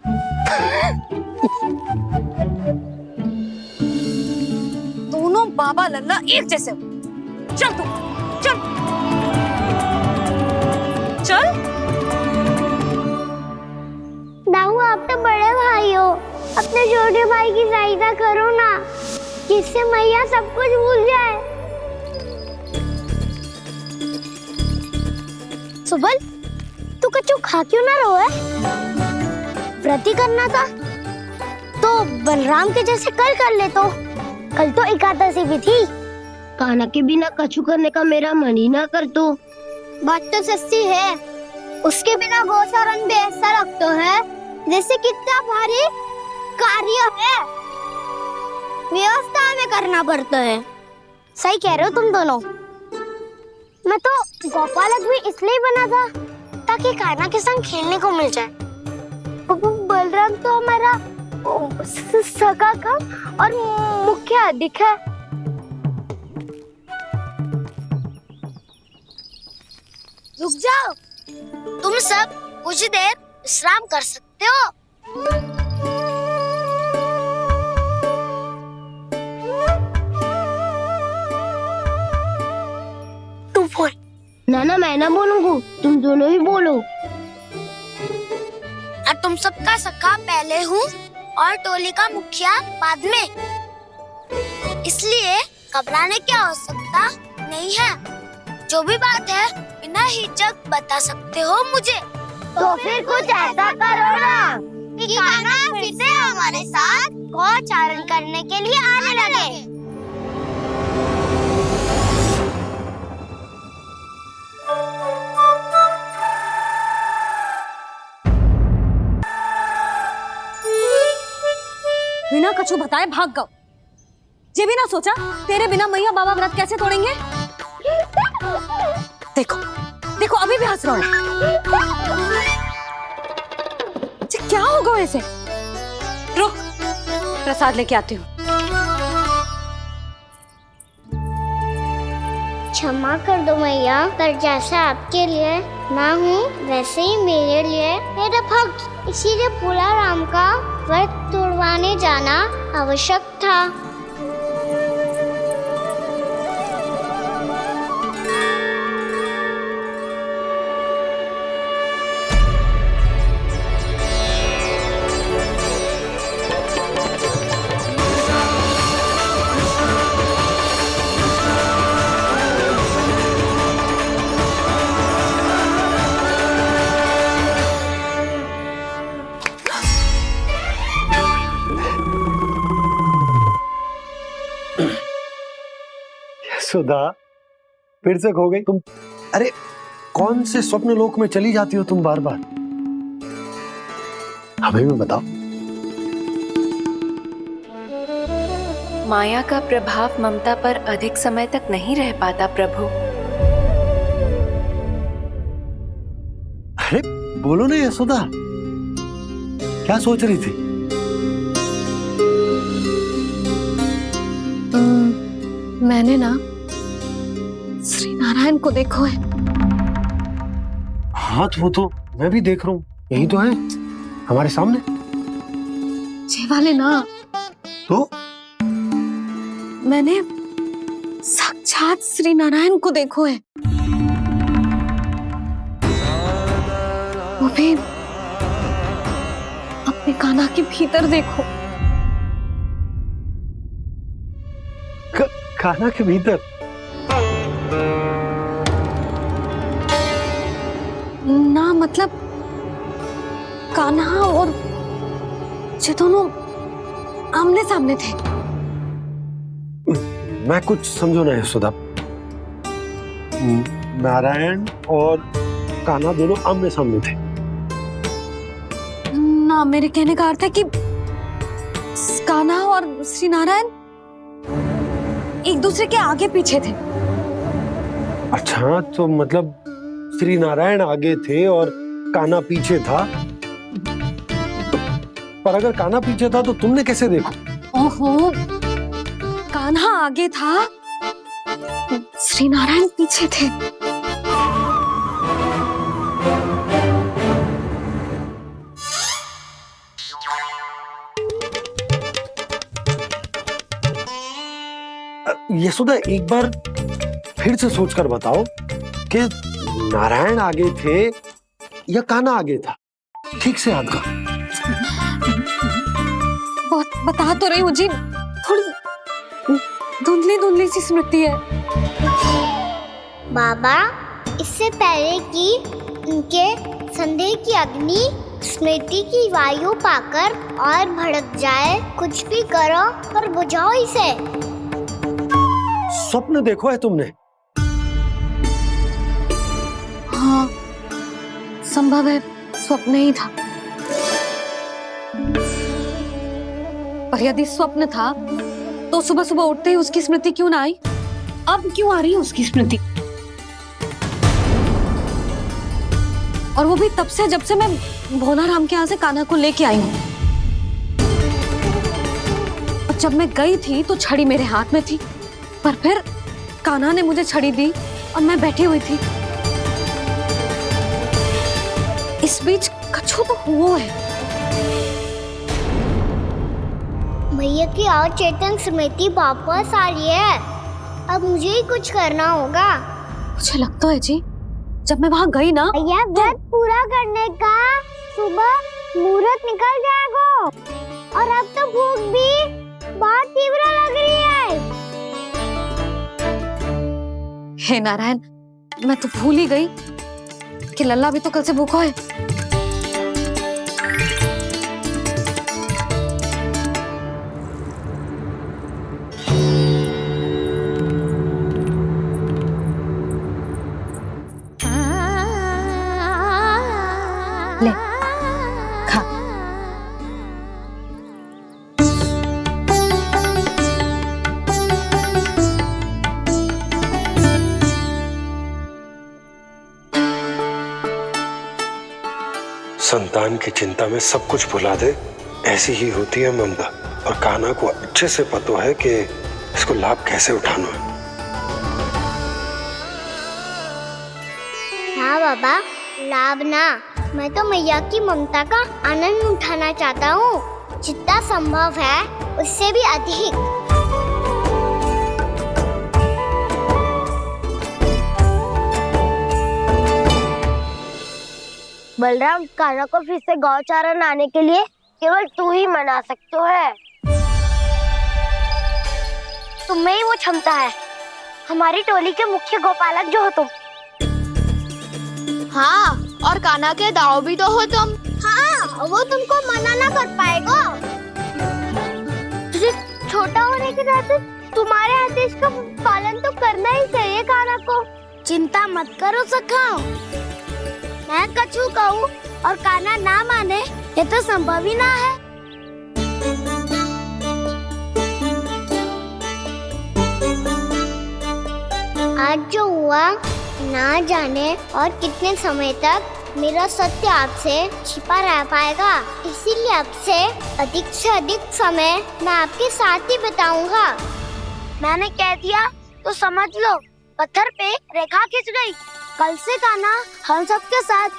दोनों बाबा लल्ला एक जैसे हो। चल तू, चल चल। दाऊ, आप तो बड़े भाई हो, अपने छोटे भाई की सहायता करो ना, जिससे मैया सब कुछ भूल जाए। सुबल, तू कच्चू खा क्यों ना रहो है? व्रत ही करना था तो बलराम के जैसे कल कर ले। तो कल तो एकादशी भी थी। खाना के बिना कछु करने का मेरा मन ही ना कर। तो बात तो सच्ची है, उसके बिना गोचारण भी ऐसा लगता है जैसे कितना भारी कार्य है, व्यवस्था में करना पड़ता है। सही कह रहे हो तुम दोनों। मैं तो गोपालक भी इसलिए बना था ताकि कान्हा के संग खेलने को मिल जाए। बलराम तो हमारा सगा काम और मुख्य अधिक है। रुक जाओ, तुम सब कुछ देर विश्राम कर सकते हो। तू बोल। ना मैं ना बोलूंगा, तुम दोनों ही बोलो। और तुम सबका सखा पहले हूँ और टोली का मुखिया बाद में, इसलिए घबराने की आवश्यकता नहीं है। जो भी बात है बिना हिचक बता सकते हो मुझे। तो फिर कुछ ऐसा करो ना कि कान्हा फिर से हमारे साथ गोचारण करने के लिए आने लगे। बिना कछु बताए भाग गओ। ये भी ना सोचा तेरे बिना मैया बाबा व्रत कैसे तोड़ेंगे? देखो देखो अभी भी हंस रहा है। क्या होगा ऐसे? रुक, प्रसाद लेके आती हूँ। क्षमा कर दो मैया, पर जैसा आपके लिए मैं हूँ वैसे ही मेरे लिए मेरा भक्त, इसीलिए भोला राम का व्रत तोड़वाने जाना आवश्यक था। सुधा फिर से खो गई तुम। अरे कौन से स्वप्न लोक में चली जाती हो तुम बार बार? हमें भी बताओ। माया का प्रभाव ममता पर अधिक समय तक नहीं रह पाता प्रभु। अरे बोलो ना यशोदा, क्या सोच रही थी? मैंने ना श्री नारायण को देखो है। हाँ वो तो मैं भी देख रहा हूँ, यही तो है हमारे सामने। ये वाले ना तो मैंने साक्षात श्री नारायण को देखो है, वो भी अपने कान्हा के भीतर देखो। कान्हा के भीतर? ना मतलब कान्हा और ये दोनों आमने सामने थे। मैं कुछ समझो ना यशोदा। नारायण और कान्हा दोनों आमने सामने थे? ना, मेरे कहने का अर्थ है कि कान्हा और श्री नारायण एक दूसरे के आगे पीछे थे। अच्छा, तो मतलब श्री नारायण आगे थे और कान्हा पीछे था। पर अगर कान्हा पीछे था तो तुमने कैसे देखा? ओहो, कान्हा आगे था, श्री नारायण पीछे थे। यशोदा एक बार फिर से सोचकर बताओ कि नारायण आगे थे या कान्हा आगे था? ठीक से याद करो। बहुत बता तो रही हूँ जी, थोड़ी धुंधली धुंधली सी स्मृति है। बाबा, इससे पहले कि उनके संदेह की अग्नि स्मृति की वायु पाकर और भड़क जाए, कुछ भी करो पर बुझाओ इसे। स्वप्न देखो है तुमने? हाँ, संभव है स्वप्न ही था। पर यदि स्वप्न था तो सुबह सुबह उठते ही उसकी स्मृति क्यों ना आई? अब क्यों आ रही है उसकी स्मृति? और वो भी तब से जब से मैं भोलाराम के यहाँ से कान्हा को लेके आई हूँ। और जब मैं गई थी तो छड़ी मेरे हाथ में थी, पर फिर कान्हा ने मुझे छड़ी दी और मैं बैठी हुई थी। इस बीच कछु तो हुआ है। भैया की अचेतन स्मृति वापस आ रही है। अब मुझे ही कुछ करना होगा। मुझे लगता है जी, जब मैं वहाँ गई ना, भैया व्रत पूरा करने का सुबह मुहूर्त निकल जाएगा और अब तो भूख भी बहुत तीव्र लग रही है। हे नारायण, मैं तो भूल ही गई कि लल्ला भी तो कल से भूखा है। ले खा। संतान की चिंता में सब कुछ भुला दे, ऐसी ही होती है ममता। और कान्हा को अच्छे से पता है कि इसको लाभ कैसे उठाना है। हाँ बाबा, लाभ ना, मैं तो मैया की ममता का आनंद उठाना चाहता हूँ, जितना संभव है उससे भी अधिक। बलराम, कान्हा को फिर से गौचारण आने के लिए केवल तू ही मना सकते है। तुम्हें ही वो क्षमता है, हमारी टोली के मुख्य गोपालक जो हो तुम। हाँ, और कान्हा के दाव भी तो हो तुम। हाँ, वो तुमको मना ना कर पाएगा। तुझे छोटा होने के नाते तुम्हारे आदेश का पालन तो करना ही चाहिए कान्हा को। चिंता मत करो सखाओ, मैं कछु कहूँ और कान्हा ना माने ये तो संभव ही ना है। आज जो हुआ ना जाने और कितने समय तक मेरा सत्य आपसे छिपा रह पाएगा, इसीलिए आपसे अधिक से अधिक समय मैं आपके साथ ही बिताऊंगा। मैंने कह दिया तो समझ लो, पत्थर पे रेखा खिंच गई। कल से कान्हा हम सबके साथ